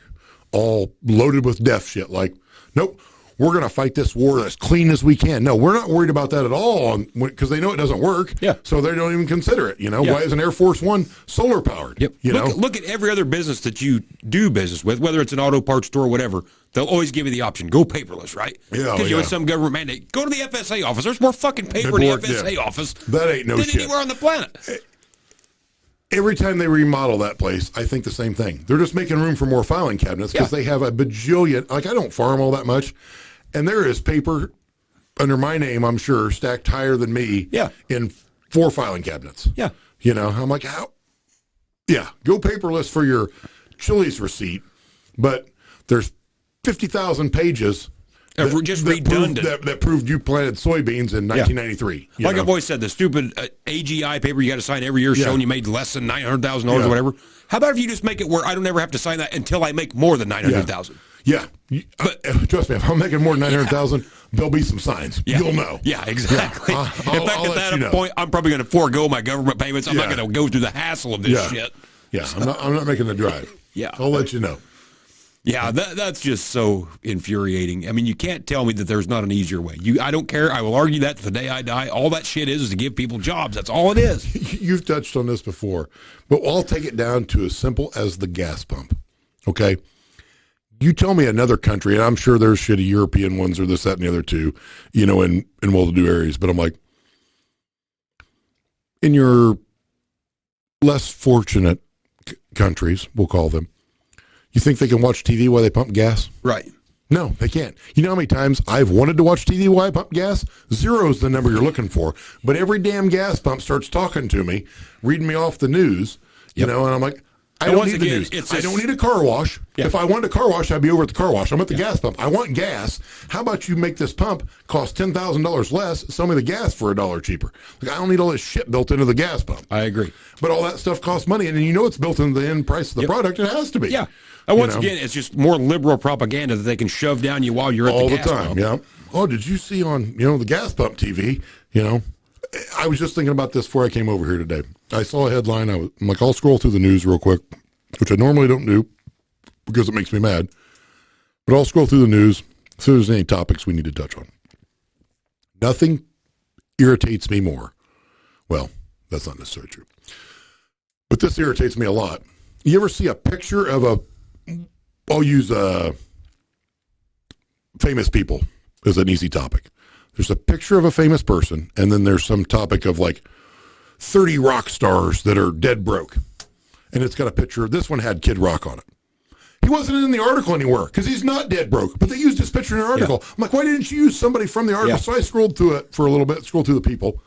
S2: all loaded with death shit? Like, nope, we're going to fight this war as clean as we can. No, we're not worried about that at all because they know it doesn't work. Yeah. So they don't even consider it. Why isn't Air Force One solar powered?
S1: Yep. Look at every other business that you do business with, whether it's an auto parts store or whatever. They'll always give you the option, go paperless, right? Yeah. Because you have some government mandate. Go to the FSA office. There's more fucking paper in the FSA office
S2: that ain't no
S1: than
S2: shit
S1: anywhere on the planet.
S2: Every time they remodel that place, I think the same thing. They're just making room for more filing cabinets because they have a bajillion. Like, I don't farm all that much, and there is paper under my name, I'm sure, stacked higher than me in 4 filing cabinets. Yeah. I'm like, how? Yeah, go paperless for your Chili's receipt, but there's 50,000 pages
S1: just redundant.
S2: That proved you planted soybeans in 1993.
S1: Like I've always said, the stupid AGI paper you got to sign every year showing you made less than $900,000 or whatever. How about if you just make it where I don't ever have to sign that until I make more than $900,000?
S2: Yeah. But trust me, if I'm making more than $900,000, there'll be some signs.
S1: Yeah.
S2: You'll know.
S1: Yeah, exactly. In fact, at that point, I'm probably going to forego my government payments. I'm not going to go through the hassle of this shit.
S2: Yeah, I'm not making the drive. I'll let you know.
S1: Yeah, that's just so infuriating. I mean, you can't tell me that there's not an easier way. I don't care. I will argue that to the day I die. All that shit is to give people jobs. That's all it is.
S2: You've touched on this before, but I'll take it down to as simple as the gas pump. Okay? You tell me another country, and I'm sure there's shitty European ones or this, that, and the other too, in well-to-do areas, but I'm like, in your less fortunate countries, we'll call them, you think they can watch TV while they pump gas?
S1: Right.
S2: No, they can't. You know how many times I've wanted to watch TV while I pump gas? 0 is the number you're looking for. But every damn gas pump starts talking to me, reading me off the news, you know, and I'm like, I don't need the news. I don't need a car wash.
S1: Yeah.
S2: If I wanted a car wash, I'd be over at the car wash. I'm at the gas pump. I want gas. How about you make this pump cost $10,000 less, sell me the gas for $1 cheaper? Like, I don't need all this shit built into the gas pump.
S1: I agree.
S2: But all that stuff costs money, and you know it's built into the end price of the product. It has to be.
S1: Yeah. And once again, it's just more liberal propaganda that they can shove down you while you're at
S2: all
S1: the gas
S2: time.
S1: pump.
S2: Yeah. Oh, did you see on the gas pump TV? I was just thinking about this before I came over here today. I saw a headline. I'm like, I'll scroll through the news real quick, which I normally don't do because it makes me mad. But I'll scroll through the news see if there's any topics we need to touch on. Nothing irritates me more. Well, that's not necessarily true. But this irritates me a lot. You ever see a picture of I'll use famous people as an easy topic. There's a picture of a famous person, and then there's some topic of like 30 rock stars that are dead broke. And it's got a picture. This one had Kid Rock on it. He wasn't in the article anywhere because he's not dead broke, but they used his picture in the article. Yeah. I'm like, why didn't you use somebody from the article? Yeah. So I scrolled through it for a little bit, scrolled through the people.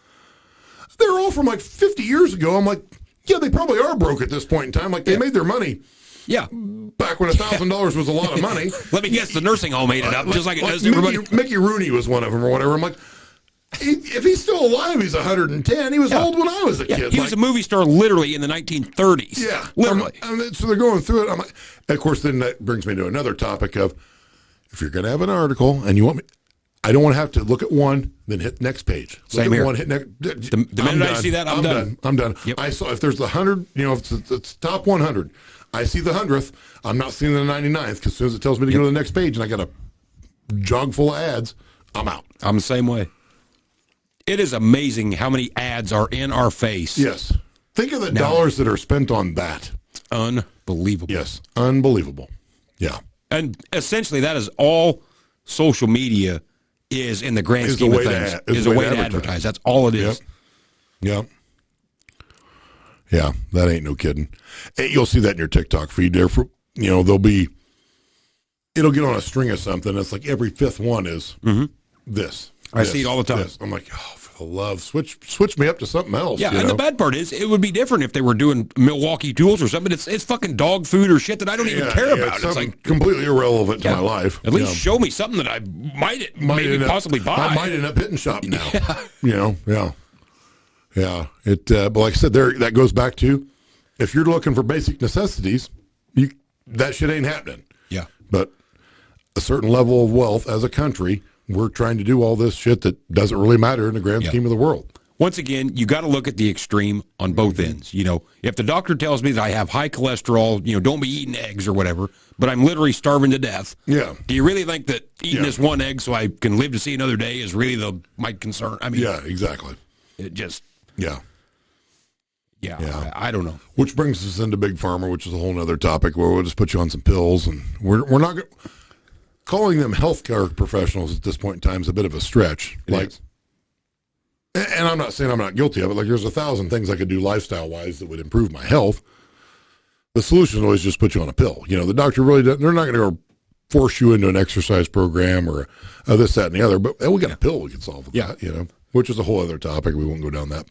S2: They're all from like 50 years ago. I'm like, yeah, they probably are broke at this point in time. Like, they made their money.
S1: Yeah.
S2: Back when $1,000 was a lot of money.
S1: Let me guess, the nursing home ate it up, just like it does everybody.
S2: Mickey Rooney was one of them or whatever. I'm like, if he's still alive, he's 110. He was old when I was a kid.
S1: He was a movie star literally in the 1930s.
S2: Yeah.
S1: Literally.
S2: So they're going through it. I'm like, of course, then that brings me to another topic of, if you're going to have an article and you want me, I don't want to have to look at one, then hit next page.
S1: Same here.
S2: One, hit next.
S1: The minute I see that, I'm done.
S2: I'm done.
S1: Yep.
S2: I saw, if there's 100, if it's top 100, I see the 100th. I'm not seeing the 99th because as soon as it tells me to go to the next page and I got a jog full of ads, I'm out.
S1: I'm the same way. It is amazing how many ads are in our face.
S2: Yes. Think of the dollars that are spent on that.
S1: Unbelievable.
S2: Yes. Unbelievable. Yeah.
S1: And essentially that is all social media is in the grand scheme of things. Is a way to advertise. That's all it is.
S2: Yep. Yeah, that ain't no kidding. You'll see that in your TikTok feed there. It'll get on a string of something. It's like every fifth one is this.
S1: I see it all the time.
S2: This. I'm like, oh, for the love, switch me up to something else.
S1: Yeah, and the bad part is, it would be different if they were doing Milwaukee tools or something. It's fucking dog food or shit that I don't even care about.
S2: It's like completely irrelevant to my life.
S1: At least show me something that I might possibly buy.
S2: I might end up hitting shop now. Yeah. But like I said, that goes back to, if you're looking for basic necessities, that shit ain't happening.
S1: Yeah.
S2: But a certain level of wealth as a country, we're trying to do all this shit that doesn't really matter in the grand scheme of the world.
S1: Once again, you got to look at the extreme on both ends. If the doctor tells me that I have high cholesterol, don't be eating eggs or whatever, but I'm literally starving to death.
S2: Yeah.
S1: Do you really think that eating this one egg so I can live to see another day is really my concern? I mean,
S2: yeah, exactly.
S1: It just.
S2: Yeah.
S1: I don't know.
S2: Which brings us into Big Pharma, which is a whole other topic where we'll just put you on some pills, and we're not calling them healthcare professionals at this point in time is a bit of a stretch. And I'm not saying I'm not guilty of it. Like, there's 1,000 things I could do lifestyle-wise that would improve my health. The solution is always just put you on a pill. The doctor really doesn't, they're not going to go force you into an exercise program or this, that, and the other. But we got a pill we can solve with that, which is a whole other topic. We won't go down that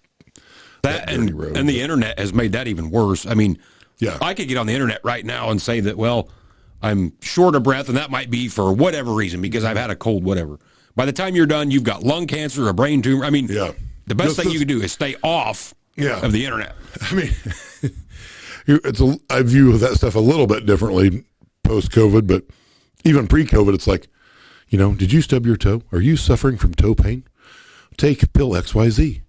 S2: road.
S1: And the internet has made that even worse. I mean, I could get on the internet right now and say that, well, I'm short of breath, and that might be for whatever reason, because I've had a cold, whatever. By the time you're done, you've got lung cancer, a brain tumor. I mean, the best thing you can do is stay off of the internet.
S2: I mean, I view that stuff a little bit differently post-COVID, but even pre-COVID, it's like, did you stub your toe? Are you suffering from toe pain? Take pill XYZ.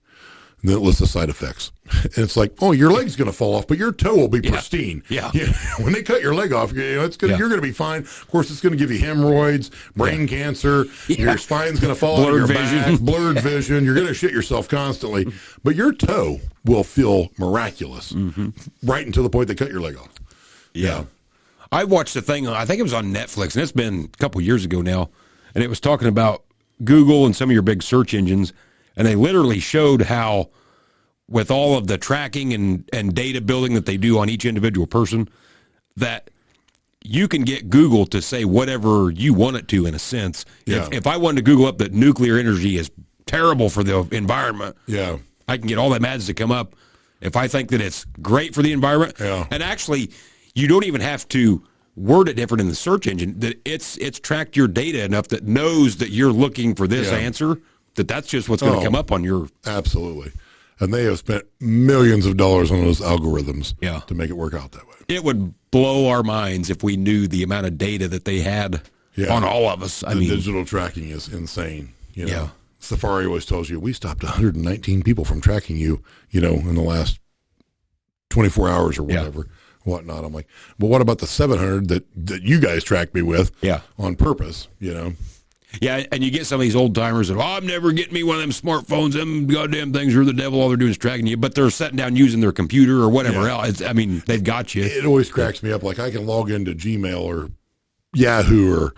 S2: And then it lists the side effects. And it's like, oh, your leg's going to fall off, but your toe will be pristine.
S1: Yeah.
S2: When they cut your leg off, you're going to be fine. Of course, it's going to give you hemorrhoids, brain cancer. Your spine's going to fall out of your back, blurred vision. You're going to shit yourself constantly. But your toe will feel miraculous right until the point they cut your leg off.
S1: Yeah. I watched a thing, I think it was on Netflix, and it's been a couple years ago now, and it was talking about Google and some of your big search engines. And they literally showed how, with all of the tracking and data building that they do on each individual person, that you can get Google to say whatever you want it to in a sense.
S2: Yeah.
S1: If I wanted to Google up that nuclear energy is terrible for the environment,
S2: Yeah.
S1: I can get all them ads to come up. If I think that it's great for the environment,
S2: Yeah.
S1: and actually, you don't even have to word it different in the search engine. That it's tracked your data enough that knows that you're looking for this answer. That's just what's going to come up on your.
S2: Absolutely. And they have spent millions of dollars on those algorithms to make it work out that way.
S1: It would blow our minds if we knew the amount of data that they had on all of us.
S2: The digital tracking is insane. You know?
S1: Yeah.
S2: Safari always tells you, we stopped 119 people from tracking you, in the last 24 hours or whatever, whatnot. I'm like, but what about the 700 that you guys tracked me with on purpose,
S1: Yeah, and you get some of these old timers that, I'm never getting me one of them smartphones. Them goddamn things are the devil. All they're doing is tracking you. But they're sitting down using their computer or whatever else. They've got you.
S2: It always cracks me up. Like, I can log into Gmail or Yahoo or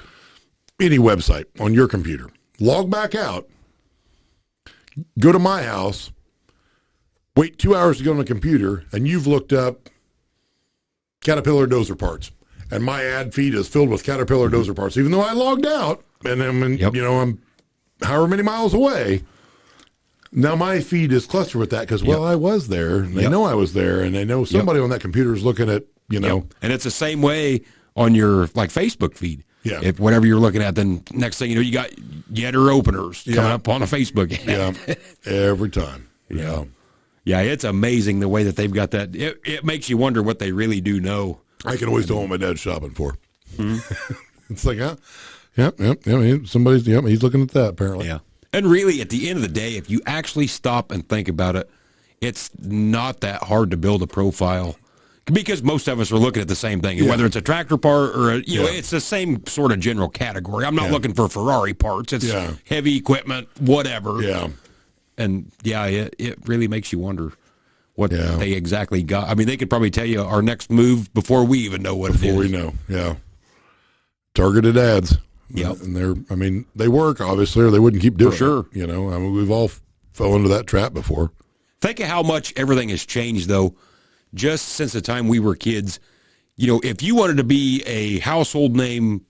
S2: any website on your computer, log back out, go to my house, wait 2 hours to go on the computer, and you've looked up Caterpillar dozer parts. And my ad feed is filled with Caterpillar dozer parts, even though I logged out. And I'm however many miles away. Now my feed is clustered with that because, I was there, and they know I was there, and they know somebody on that computer is looking at, And
S1: it's the same way on your, Facebook feed.
S2: Yeah.
S1: If whatever you're looking at, then next thing you know, you got Yetter openers coming up on a Facebook ad.
S2: Yeah, every time.
S1: Yeah. Yeah, it's amazing the way that they've got that. It makes you wonder what they really do know.
S2: I can always tell what my dad's shopping for.
S1: Mm-hmm.
S2: It's like, he's looking at that apparently.
S1: Yeah. And really, at the end of the day, if you actually stop and think about it, it's not that hard to build a profile because most of us are looking at the same thing. And whether it's a tractor part or, it's the same sort of general category. I'm not looking for Ferrari parts. It's heavy equipment, whatever.
S2: Yeah.
S1: And, it really makes you wonder what they exactly got. They could probably tell you our next move before we even know what it is.
S2: Before we know, targeted ads.
S1: Yep.
S2: And they work, obviously, or they wouldn't keep doing
S1: it. For
S2: sure. We've all fell into that trap before.
S1: Think of how much everything has changed, though, just since the time we were kids. If you wanted to be a household name,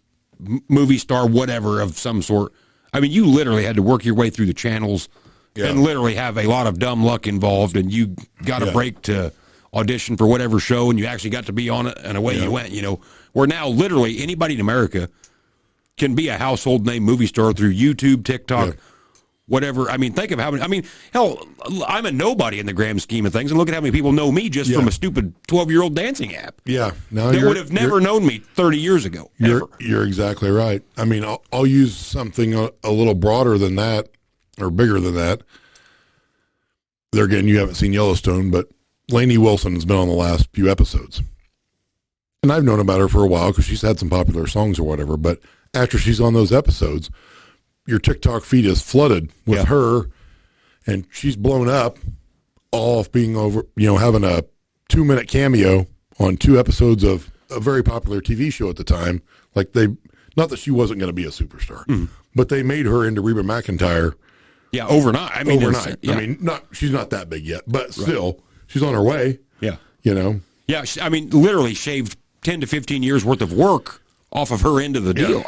S1: movie star, whatever of some sort, you literally had to work your way through the channels and literally have a lot of dumb luck involved, and you got a break to audition for whatever show, and you actually got to be on it, and away you went, Where now, literally, anybody in America can be a household name movie star through YouTube, TikTok, whatever. Think of how many, hell, I'm a nobody in the grand scheme of things, and look at how many people know me just from a stupid 12-year-old dancing app.
S2: Yeah.
S1: No, they would have never known me 30 years ago, ever.
S2: You're exactly right. I'll use something a little broader than that, or bigger than that. There again, you haven't seen Yellowstone, but Lainey Wilson has been on the last few episodes. And I've known about her for a while because she's had some popular songs or whatever, but after she's on those episodes, your TikTok feed is flooded with her, and she's blown up off being over, having a 2-minute cameo on 2 episodes of a very popular TV show at the time. Not that she wasn't going to be a superstar, but they made her into Reba McEntire.
S1: Yeah, overnight.
S2: Overnight. She's not that big yet, but still, she's on her way.
S1: Yeah.
S2: Yeah,
S1: literally shaved 10 to 15 years worth of work off of her end of the deal.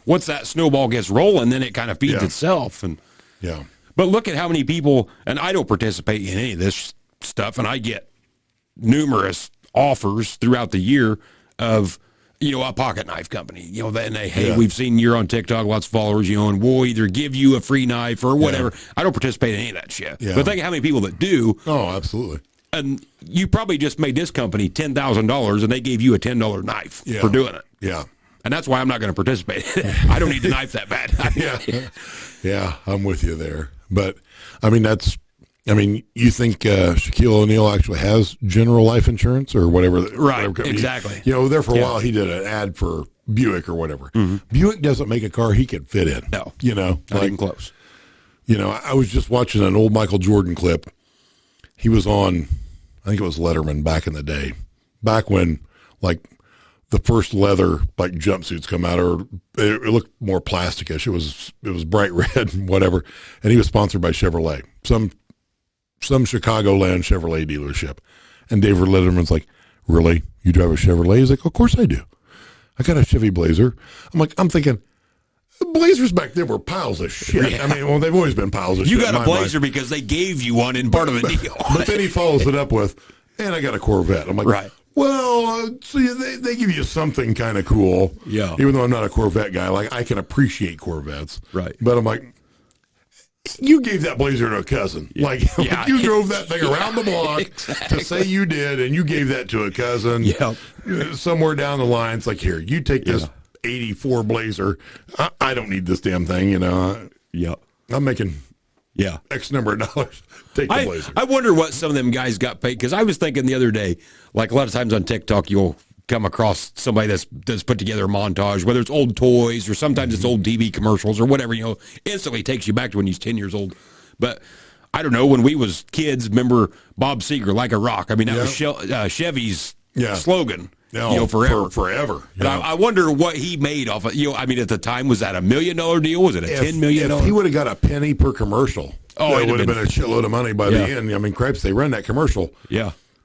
S1: Once that snowball gets rolling, then it kind of feeds itself. But look at how many people, and I don't participate in any of this stuff, and I get numerous offers throughout the year of, a pocket knife company, and they, we've seen you're on TikTok, lots of followers, and we'll either give you a free knife or whatever. I don't participate in any of that shit. But think of how many people that do.
S2: Oh, absolutely.
S1: And you probably just made this company $10,000 and they gave you a $10 knife for doing it.
S2: Yeah.
S1: And that's why I'm not going to participate. I don't need the knife that bad.
S2: Yeah, I'm with you there. But, you think Shaquille O'Neal actually has general life insurance or whatever?
S1: Right, exactly.
S2: There for a while he did an ad for Buick or whatever. Mm-hmm. Buick doesn't make a car he could fit in.
S1: No.
S2: Not
S1: even close.
S2: I was just watching an old Michael Jordan clip. He was on, I think it was Letterman back in the day, back when the first leather jumpsuits come out, or it looked more plasticish. It was bright red and whatever. And he was sponsored by Chevrolet, some Chicagoland Chevrolet dealership. And David Letterman's like, "Really? You drive a Chevrolet?" He's like, "Of course I do." I got a Chevy Blazer. I'm thinking, Blazers back then were piles of shit.
S1: Yeah.
S2: I mean, well, they've always been piles of shit.
S1: You got a Blazer because they gave you one in part of the deal.
S2: But then he follows it up with, and I got a Corvette. I'm like,
S1: right.
S2: Well, see, they give you something kind of cool.
S1: Yeah.
S2: Even though I'm not a Corvette guy, like I can appreciate Corvettes.
S1: Right.
S2: But I'm like, you gave that Blazer to a cousin.
S1: Yeah.
S2: Like,
S1: Yeah.
S2: you drove that thing around the block
S1: Exactly.
S2: to say you did, and you gave that to a cousin.
S1: Yeah.
S2: Somewhere down the line, it's like, here, you take this 84 Blazer. I don't need this damn thing, you know.
S1: Yeah.
S2: I'm making X number of dollars. Take the Blazer.
S1: I wonder what some of them guys got paid, because I was thinking the other day, like a lot of times on TikTok, you'll come across somebody that's put together a montage, whether it's old toys or sometimes it's old TV commercials or whatever, you know, instantly takes you back to when he's 10 years old. But I don't know, when we was kids, remember Bob Seger, Like a Rock? I mean, that was Chevy's slogan, forever.
S2: Forever.
S1: And I wonder what he made off of, I mean, at the time, was that $1 million deal? Was it a $10 million?
S2: If he would have got a penny per commercial, it would have been a shitload of money by the end. I mean, cripes, they run that commercial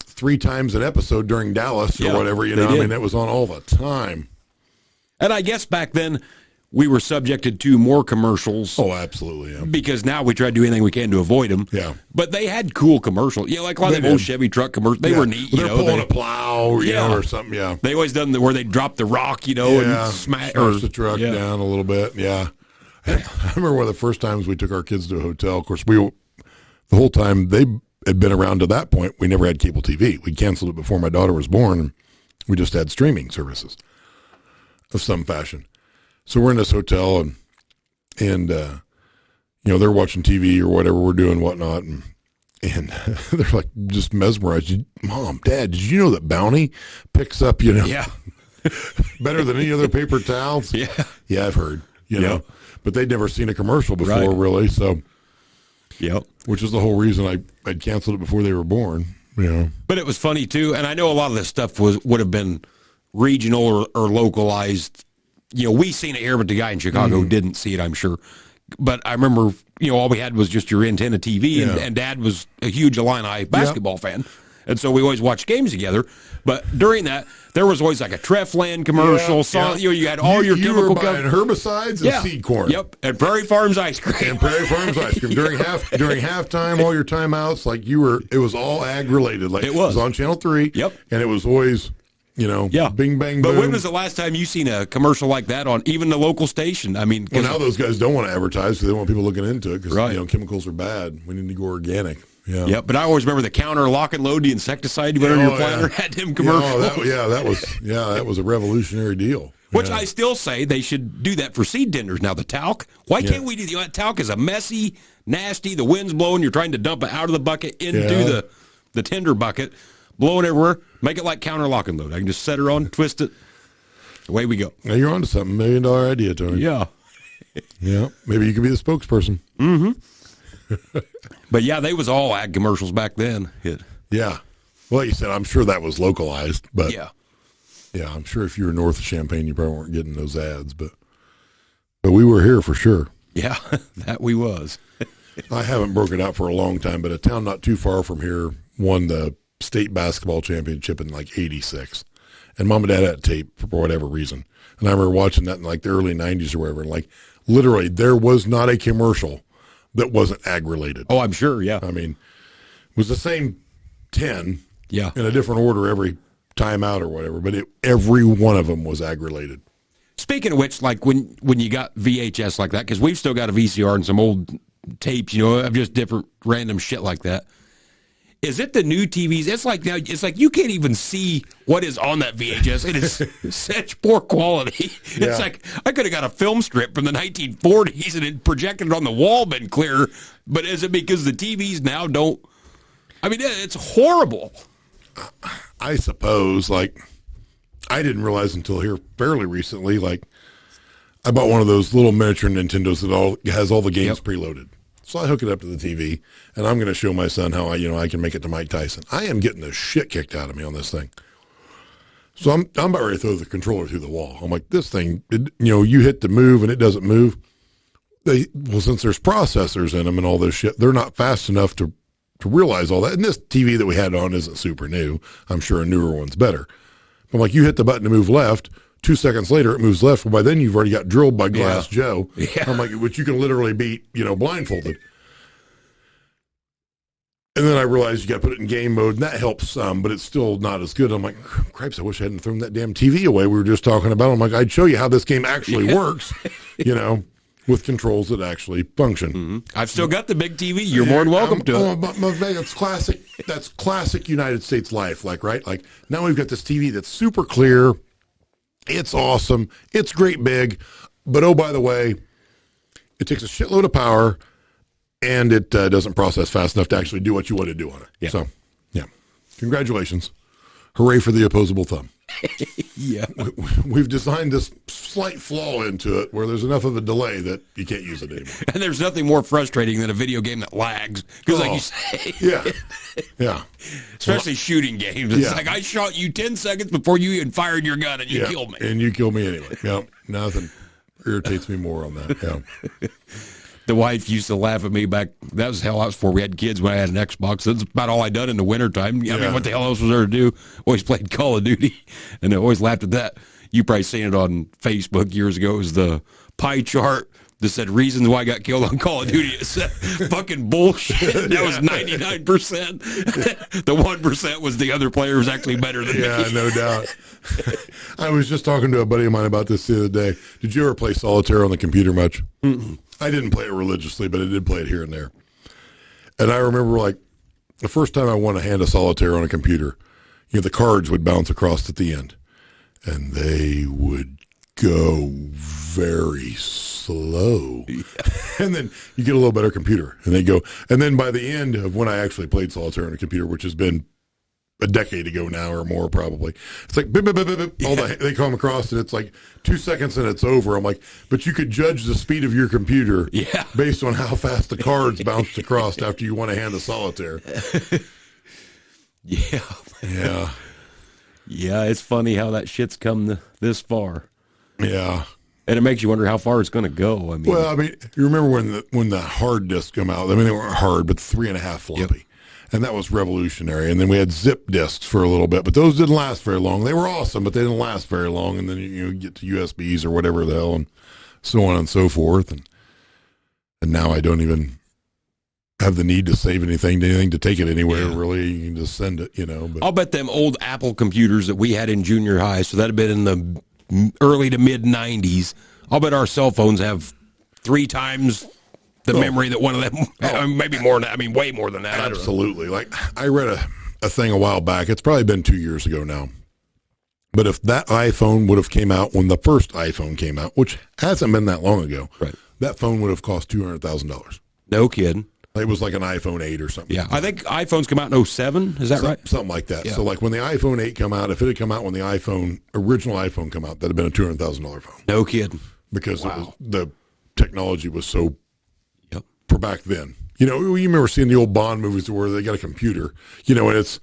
S2: 3 times an episode during Dallas or whatever, you know. I mean, it was on all the time. And
S1: I guess back then, we were subjected to more commercials.
S2: Oh, absolutely, yeah.
S1: Because now we try to do anything we can to avoid them.
S2: Yeah.
S1: But they had cool commercials. Like a lot of them old Chevy truck commercials. They were neat.
S2: They're pulling a plow, you know, or something,
S1: They always done where they drop the rock, and smash
S2: the truck down a little bit, I remember one of the first times we took our kids to a hotel. Of course, the whole time they had been around to that point, we never had cable TV. We canceled it before my daughter was born, and we just had streaming services of some fashion. So we're in this hotel, and they're watching TV or whatever we're doing, whatnot, and they're like just mesmerized. Mom, Dad, did you know that Bounty picks up, better than any other paper towels? Yeah, I've heard, you know, but they'd never seen a commercial before, really. So, which is the whole reason I'd canceled it before they were born.
S1: But it was funny too, and I know a lot of this stuff would have been regional or localized. We seen it here, but the guy in Chicago didn't see it, I'm sure. But I remember, all we had was just your antenna TV, and Dad was a huge Illini basketball fan. And so we always watched games together. But during that, there was always like a Trefland commercial. You had all your chemical...
S2: You were buying herbicides and seed corn.
S1: Yep, and Prairie Farms ice cream.
S2: During halftime, all your timeouts, it was all ag-related. Like,
S1: it was
S2: on Channel 3.
S1: Yep.
S2: And it was always... bing, bang, boom.
S1: But when was the last time you seen a commercial like that on even the local station? I mean,
S2: now those guys don't want to advertise because they want people looking into it because chemicals are bad. We need to go organic. Yeah,
S1: but I always remember the counter lock and load, the insecticide you put on your planter had them commercials.
S2: That was a revolutionary deal.
S1: Which I still say they should do that for seed tenders now. The talc, why can't we do that? Talc is a messy, nasty. The wind's blowing. You're trying to dump it out of the bucket into the tender bucket. Blowing everywhere, make it like counter lock and load. I can just set her on, twist it, away we go.
S2: Now you're on to something. $1 million idea, Tony.
S1: Yeah.
S2: Maybe you could be the spokesperson.
S1: Mm-hmm. But they was all ag commercials back then.
S2: Yeah. Well, like you said, I'm sure that was localized, but
S1: yeah,
S2: I'm sure if you were north of Champaign, you probably weren't getting those ads, but we were here for sure.
S1: Yeah, that we was.
S2: I haven't broken out for a long time, but a town not too far from here won the state basketball championship in like 86. And Mom and Dad had tape for whatever reason. And I remember watching that in like the early 90s or whatever. And literally there was not a commercial that wasn't ag related.
S1: Oh, I'm sure. Yeah.
S2: I mean, it was the same 10
S1: in
S2: a different order every time out or whatever, but every one of them was ag related.
S1: Speaking of which, like when you got VHS like that, because we've still got a VCR and some old tapes, of just different random shit like that. Is it the new TVs? It's like now. It's like you can't even see what is on that VHS. It is such poor quality. It's like I could have got a film strip from the 1940s and it projected it on the wall, been clearer. But is it because the TVs now don't? I mean, it's horrible.
S2: I suppose. I didn't realize until here fairly recently. I bought one of those little miniature Nintendos that has all the games preloaded. So I hook it up to the TV, and I'm going to show my son how I can make it to Mike Tyson. I am getting the shit kicked out of me on this thing. So I'm about ready to throw the controller through the wall. I'm like, this thing, you hit the move and it doesn't move. Since there's processors in them and all this shit, they're not fast enough to realize all that. And this TV that we had on isn't super new. I'm sure a newer one's better. I'm like, you hit the button to move left, 2 seconds later, it moves left. Well, by then, you've already got drilled by Glass Joe.
S1: Yeah.
S2: I'm like, which you can literally beat, blindfolded. And then I realized you got to put it in game mode, and that helps some, but it's still not as good. I'm like, cripes, I wish I hadn't thrown that damn TV away we were just talking about. I'm like, I'd show you how this game actually works, with controls that actually function.
S1: Mm-hmm. I've still got the big TV. You're more than welcome to it.
S2: But it's classic. That's classic United States life, right? Like, now we've got this TV that's super clear. It's awesome. It's great big. But, oh, by the way, it takes a shitload of power, and it doesn't process fast enough to actually do what you want to do on it.
S1: Yeah.
S2: So, yeah. Congratulations. Hooray for the opposable thumb.
S1: Yeah.
S2: We've designed this slight flaw into it where there's enough of a delay that you can't use it anymore.
S1: And there's nothing more frustrating than a video game that lags. Because like you say.
S2: Yeah.
S1: Especially shooting games. It's like, I shot you 10 seconds before you even fired your gun and you killed me.
S2: And you killed me anyway. Yeah. Nothing irritates me more on that. Yeah.
S1: The wife used to laugh at me back. That was hell I was for. We had kids when I had an Xbox. That's about all I done in the wintertime. I mean, what the hell else was there to do? Always played Call of Duty. And I always laughed at that. You probably seen it on Facebook years ago. It was the pie chart that said reasons why I got killed on Call of Duty. It said fucking bullshit. That was 99%. The 1% was the other player was actually better than me.
S2: Yeah, no doubt. I was just talking to a buddy of mine about this the other day. Did you ever play solitaire on the computer much? Mm-mm. I didn't play it religiously, but I did play it here and there. And I remember, like, the first time I won a hand of solitaire on a computer, the cards would bounce across at the end. And they would go very slow. Yeah. And then you get a little better computer. And they go. And then by the end of when I actually played solitaire on a computer, which has been a decade ago now or more probably, it's like bip, bip, bip, bip, bip. They come across and it's like 2 seconds and it's over. I'm like, but you could judge the speed of your computer based on how fast the cards bounced across after you won a hand of solitaire.
S1: Yeah, it's funny how that shit's come this far.
S2: Yeah.
S1: And it makes you wonder how far it's going to go. I mean,
S2: you remember when the hard disks come out? I mean, they weren't hard, but 3.5 floppy. Yep. And that was revolutionary. And then we had zip disks for a little bit, but those didn't last very long. They were awesome, but they didn't last very long. And then you get to USBs or whatever the hell, and so on and so forth. And now I don't even have the need to save anything to take it anywhere. Really, you can just send it. But
S1: I'll bet them old Apple computers that we had in junior high, so that'd have been in the early to mid 90s. I'll bet our cell phones have 3 times the memory that one of them, maybe more than that. I mean, way more than that.
S2: Absolutely. Like, I read a thing a while back. It's probably been 2 years ago now. But if that iPhone would have came out when the first iPhone came out, which hasn't been that long ago, that phone would have cost $200,000.
S1: No kidding.
S2: It was like an iPhone 8 or something.
S1: Yeah, I think iPhones come out in 07. Is that right?
S2: Something like that. Yeah. So, like, when the iPhone 8 come out, if it had come out when the original iPhone come out, that'd have been a $200,000 phone.
S1: No kidding.
S2: Because the technology was so for back then. You remember seeing the old Bond movies where they got a computer, and it's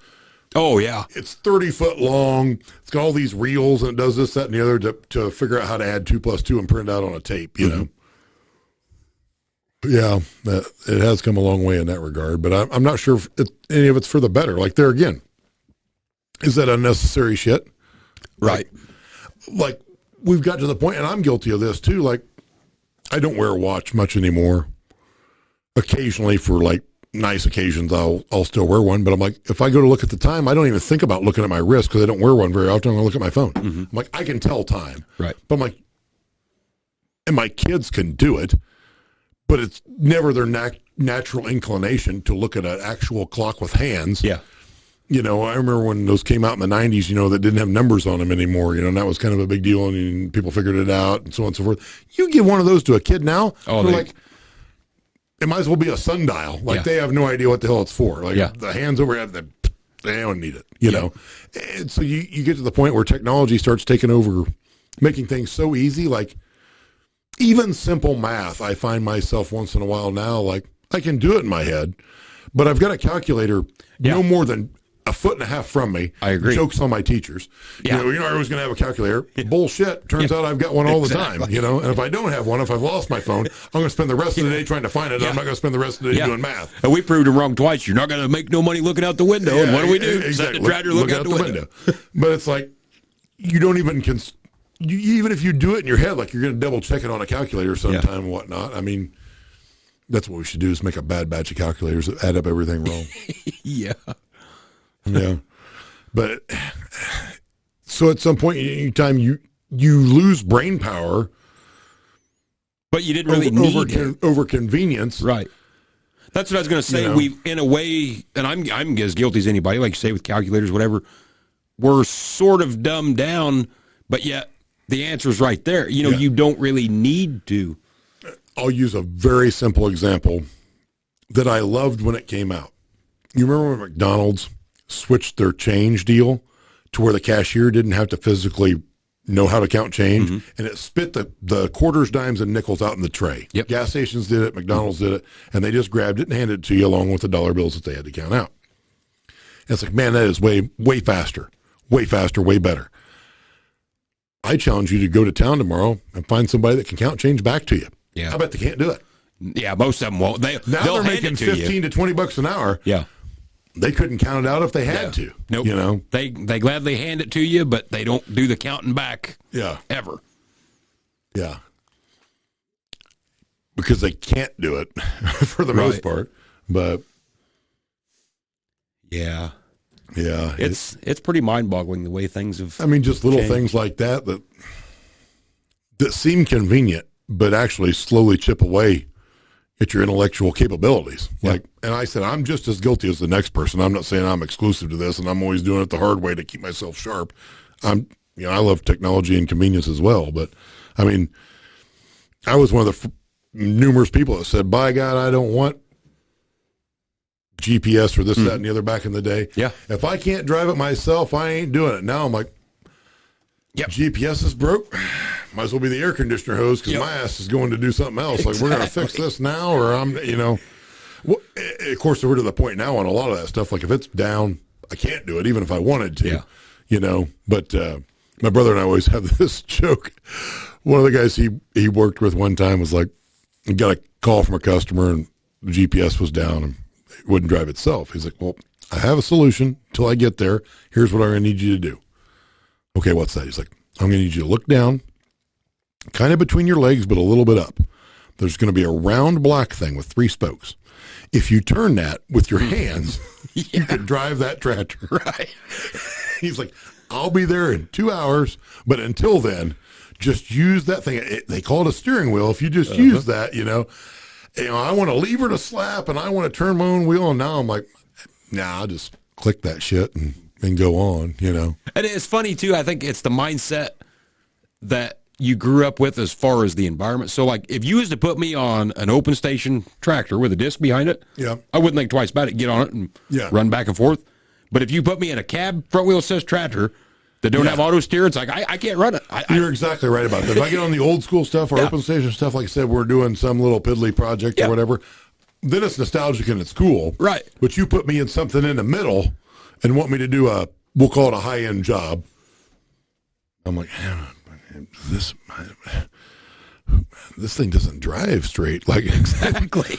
S2: it's 30 foot long. It's got all these reels and it does this, that, and the other to figure out how to add 2 + 2 and print it out on a tape. You know. Yeah, it has come a long way in that regard, but I'm not sure if any of it's for the better. Like, there again, is that unnecessary shit?
S1: Right.
S2: Like we've got to the point, and I'm guilty of this too. Like, I don't wear a watch much anymore. Occasionally, for like nice occasions, I'll still wear one. But I'm like, if I go to look at the time, I don't even think about looking at my wrist because I don't wear one very often. I'm gonna look at my phone. I'm like, I can tell time,
S1: right?
S2: But I'm like, and my kids can do it, but it's never their natural inclination to look at an actual clock with hands.
S1: Yeah.
S2: I remember when those came out in the 90s, that didn't have numbers on them anymore, and that was kind of a big deal, and people figured it out, and so on and so forth. You give one of those to a kid now, like, it might as well be a sundial. Like, they have no idea what the hell it's for. Like, the hands overhead, they don't need it, you know? And so you get to the point where technology starts taking over, making things so easy, like, even simple math, I find myself once in a while now, like, I can do it in my head, but I've got a calculator no more than a foot and a half from me.
S1: I agree.
S2: Jokes on my teachers. I was going to have a calculator. Bullshit. Turns out I've got one all the time, and if I don't have one, if I've lost my phone, I'm going to spend the rest of the day trying to find it. I'm not going to spend the rest of the day doing math.
S1: And we proved them wrong twice. You're not going to make no money looking out the window. And what do we do?
S2: Exactly.
S1: Look out the window.
S2: But it's like, you don't even even if you do it in your head, like you're going to double check it on a calculator sometime and whatnot. I mean, that's what we should do is make a bad batch of calculators that add up everything wrong.
S1: Yeah.
S2: Yeah. But so at some point in time, you lose brain power.
S1: But you didn't really need it.
S2: Over convenience.
S1: Right. That's what I was going to say. We, in a way, and I'm as guilty as anybody, like you say, with calculators, whatever, we're sort of dumbed down, but yet the answer's right there. You don't really need to.
S2: I'll use a very simple example that I loved when it came out. You remember when McDonald's switched their change deal to where the cashier didn't have to physically know how to count change, and it spit the quarters, dimes, and nickels out in the tray.
S1: Yep.
S2: Gas stations did it, McDonald's did it, and they just grabbed it and handed it to you along with the dollar bills that they had to count out. And it's like, man, that is way faster, way better. I challenge you to go to town tomorrow and find somebody that can count change back to you.
S1: Yeah.
S2: I bet they can't do it.
S1: Yeah, most of them won't. They'll
S2: They're
S1: hand
S2: making
S1: it to
S2: $15 to $20 an hour.
S1: Yeah.
S2: They couldn't count it out if they had to.
S1: Nope. They gladly hand it to you, but they don't do the counting back.
S2: Yeah.
S1: Ever.
S2: Yeah. Because they can't do it for the most part. But
S1: yeah.
S2: Yeah.
S1: It's pretty mind-boggling the way things have
S2: just little things like that seem convenient, but actually slowly chip away at your intellectual capabilities. And I said, I'm just as guilty as the next person. I'm not saying I'm exclusive to this, and I'm always doing it the hard way to keep myself sharp. I love technology and convenience as well, but I mean, I was one of the numerous people that said, by God, I don't want GPS or this, that, and the other back in the day.
S1: Yeah.
S2: If I can't drive it myself, I ain't doing it. Now I'm like,
S1: yep.
S2: GPS is broke. Might as well be the air conditioner hose because my ass is going to do something else. Exactly. Like, we're going to fix this now, or well, of course, we're to the point now on a lot of that stuff. Like, if it's down, I can't do it, even if I wanted to, But my brother and I always have this joke. One of the guys he worked with one time was like, he got a call from a customer and the GPS was down and it wouldn't drive itself. He's like, well, I have a solution till I get there. Here's what I'm going to need you to do. Okay, what's that? He's like, I'm going to need you to look down, kind of between your legs, but a little bit up. There's going to be a round black thing with 3 spokes. If you turn that with your hands, you can drive that tractor.
S1: Right.
S2: He's like, I'll be there in 2 hours, but until then, just use that thing. They call it a steering wheel. If you just use that, I want a lever to slap and I want to turn my own wheel. And now I'm like, nah, I'll just click that shit and go on, And
S1: it's funny, too. I think it's the mindset that you grew up with as far as the environment. So, like, if you was to put me on an open station tractor with a disc behind it, I wouldn't think twice about it, get on it and run back and forth. But if you put me in a cab front wheel assist tractor that don't have auto steer, it's like, I can't run it.
S2: You're exactly right about that. If I get on the old school stuff or open station stuff, like I said, we're doing some little piddly project or whatever, then it's nostalgic and it's cool.
S1: Right.
S2: But you put me in something in the middle and want me to do we'll call it a high-end job. I'm like, this thing doesn't drive straight. Like,
S1: exactly.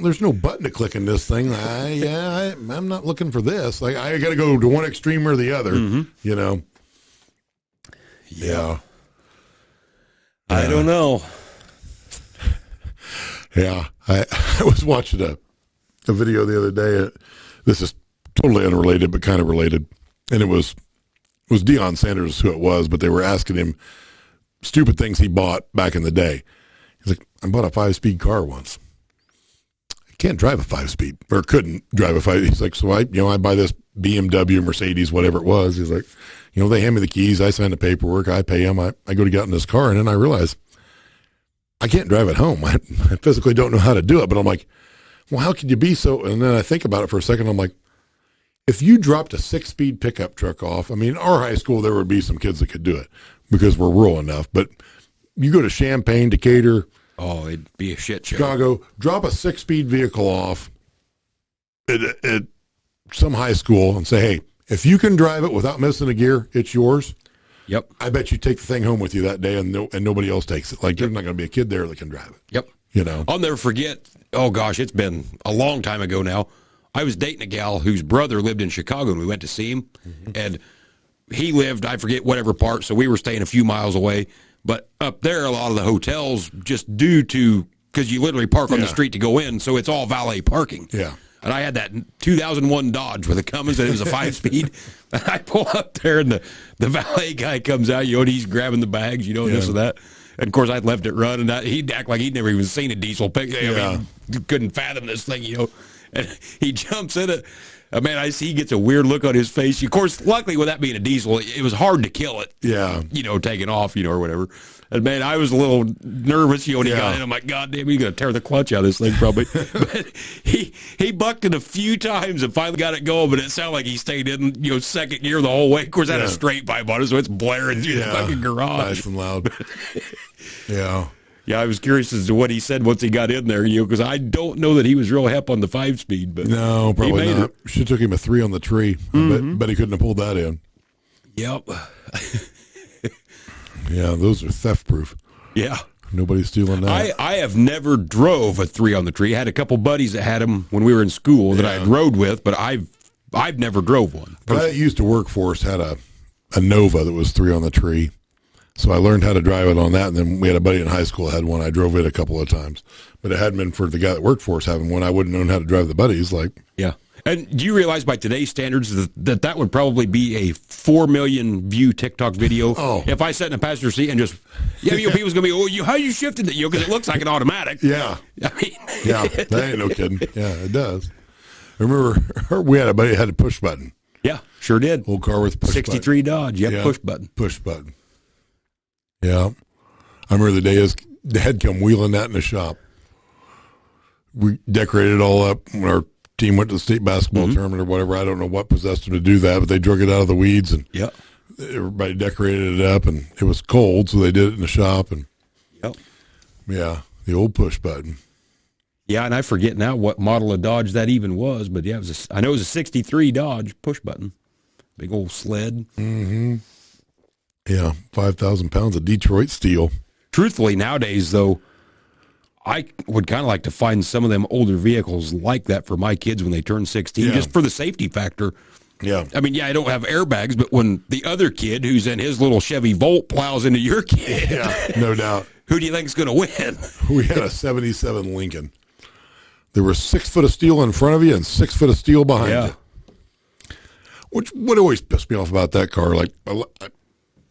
S2: There's no button to click in this thing. I'm not looking for this. Like, I got to go to one extreme or the other, Yeah.
S1: I don't know.
S2: Yeah. I was watching a video the other day. This is totally unrelated, but kind of related. And it was Deion Sanders who it was, but they were asking him stupid things he bought back in the day. He's like, I bought a 5-speed car once. I can't drive a 5-speed, or couldn't drive a 5. He's like, so I buy this BMW, Mercedes, whatever it was. He's like, they hand me the keys. I sign the paperwork. I pay them. I go to get in this car, and then I realize I can't drive it home. I physically don't know how to do it, but I'm like, well, how could you be so? And then I think about it for a second. I'm like, if you dropped a 6-speed pickup truck off, our high school, there would be some kids that could do it because we're rural enough. But you go to Champaign, Decatur.
S1: Oh, it'd be a shit show.
S2: Chicago, drop a 6-speed vehicle off at some high school and say, hey, if you can drive it without missing a gear, it's yours.
S1: Yep.
S2: I bet you take the thing home with you that day and nobody else takes it. Like, there's not going to be a kid there that can drive it.
S1: Yep. I'll never forget. Oh, gosh, it's been a long time ago now. I was dating a gal whose brother lived in Chicago, and we went to see him. And he lived, I forget whatever part, so we were staying a few miles away. But up there, a lot of the hotels, just due to, because you literally park on the street to go in, so it's all valet parking.
S2: Yeah.
S1: And I had that 2001 Dodge with a Cummins, and it was a 5-speed. And I pull up there, and the valet guy comes out, and he's grabbing the bags, this and that. And, of course, I'd left it running. He'd act like he'd never even seen a diesel pick. I mean, you couldn't fathom this thing, And he jumps in it. Man, I see he gets a weird look on his face. Of course, luckily, with that being a diesel, it was hard to kill it.
S2: Yeah.
S1: Taking off, or whatever. And, man, I was a little nervous, when he got in. I'm like, God damn, he's going to tear the clutch out of this thing, probably. But he bucked it a few times and finally got it going, but it sounded like he stayed in, second gear the whole way. Of course, I had a straight pipe on it, so it's blaring through the fucking garage.
S2: Nice and loud. Yeah.
S1: Yeah, I was curious as to what he said once he got in there, because I don't know that he was real hep on the 5-speed. But
S2: no, probably not. Should have took him a 3 on the tree. But he couldn't have pulled that in.
S1: Yep.
S2: Yeah, those are theft-proof.
S1: Yeah.
S2: Nobody's stealing that.
S1: I have never drove a 3 on the tree. I had a couple buddies that had them when we were in school that I rode with, but I've never drove one.
S2: But I used to work for us, had a Nova that was 3 on the tree. So I learned how to drive it on that, and then we had a buddy in high school that had one. I drove it a couple of times. But it hadn't been for the guy that worked for us having one. I wouldn't have known how to drive the buddies.
S1: Yeah. And do you realize by today's standards that would probably be a 4 million view TikTok video?
S2: Oh.
S1: If I sat in a passenger seat and just, people's going to be, how you shifted it? Because it looks like an automatic.
S2: Yeah.
S1: I mean.
S2: Yeah, that ain't no kidding. Yeah, it does. I remember we had a buddy that had a push button.
S1: Yeah, sure did.
S2: Old car with push
S1: 63
S2: button.
S1: Dodge, push button.
S2: Push button. Yeah. I remember the day his dad come wheeling that in the shop. We decorated it all up when our team went to the state basketball tournament or whatever. I don't know what possessed them to do that, but they drug it out of the weeds and everybody decorated it up, and it was cold, so they did it in the shop. And yeah, the old push button.
S1: Yeah, and I forget now what model of Dodge that even was, but yeah, I know it was a 63 Dodge push button. Big old sled.
S2: Mm-hmm. Yeah, 5,000 pounds of Detroit steel.
S1: Truthfully, nowadays, though, I would kind of like to find some of them older vehicles like that for my kids when they turn 16, just for the safety factor.
S2: Yeah.
S1: I mean, I don't have airbags, but when the other kid who's in his little Chevy Volt plows into your kid,
S2: no doubt.
S1: Who do you think is going to win?
S2: We had a 77 Lincoln. There was 6 foot of steel in front of you and 6 foot of steel behind you. Which would always piss me off about that car.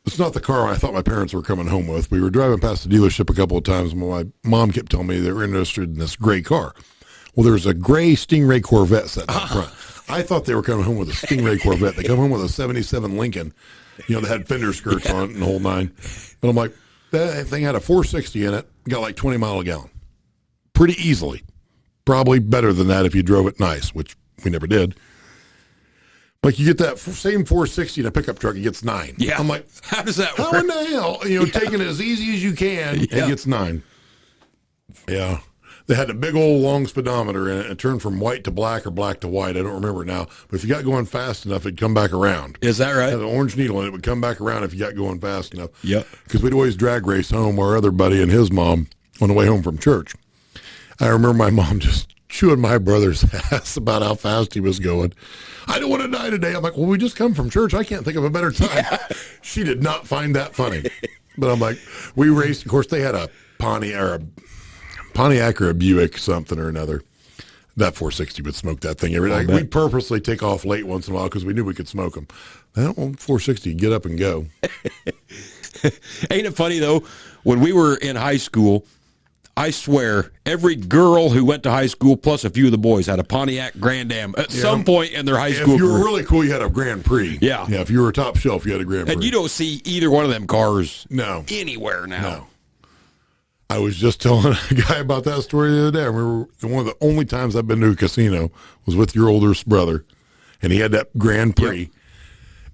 S2: It's not the car I thought my parents were coming home with. We were driving past the dealership a couple of times, and my mom kept telling me they were interested in this gray car. Well, there's a gray Stingray Corvette sitting up front. I thought they were coming home with a Stingray Corvette. They come home with a 77 Lincoln. They had fender skirts on it and the whole nine. But I'm like, that thing had a 460 in it, got like 20 miles a gallon. Pretty easily. Probably better than that if you drove it nice, which we never did. Like, you get that same 460 in a pickup truck, it gets 9.
S1: Yeah.
S2: I'm like,
S1: how does that work?
S2: How in the hell? Taking it as easy as you can, it gets 9. Yeah. They had a big old long speedometer in it. It turned from white to black or black to white. I don't remember now. But if you got going fast enough, it'd come back around.
S1: Is that right?
S2: It had an orange needle in it. It would come back around if you got going fast enough.
S1: Yep.
S2: Because we'd always drag race home our other buddy and his mom on the way home from church. I remember my mom just chewing my brother's ass about how fast he was going. I don't want to die today. I'm like, well, we just come from church. I can't think of a better time. Yeah. She did not find that funny. But I'm like, we raced. Of course, they had a Pontiac or a Buick something or another. That 460 would smoke that thing every day. We'd purposely take off late once in a while because we knew we could smoke them. That 460, get up and go.
S1: Ain't it funny, though, when we were in high school, I swear, every girl who went to high school, plus a few of the boys, had a Pontiac Grand Am at some point in their high school
S2: career. If you were
S1: career.
S2: really cool, you had a Grand Prix.
S1: Yeah.
S2: Yeah, if you were top shelf, you had a Grand Prix.
S1: And you don't see either one of them cars
S2: anywhere
S1: now.
S2: No. I was just telling a guy about that story the other day. I remember one of the only times I've been to a casino was with your older brother, and he had that Grand Prix. Yep.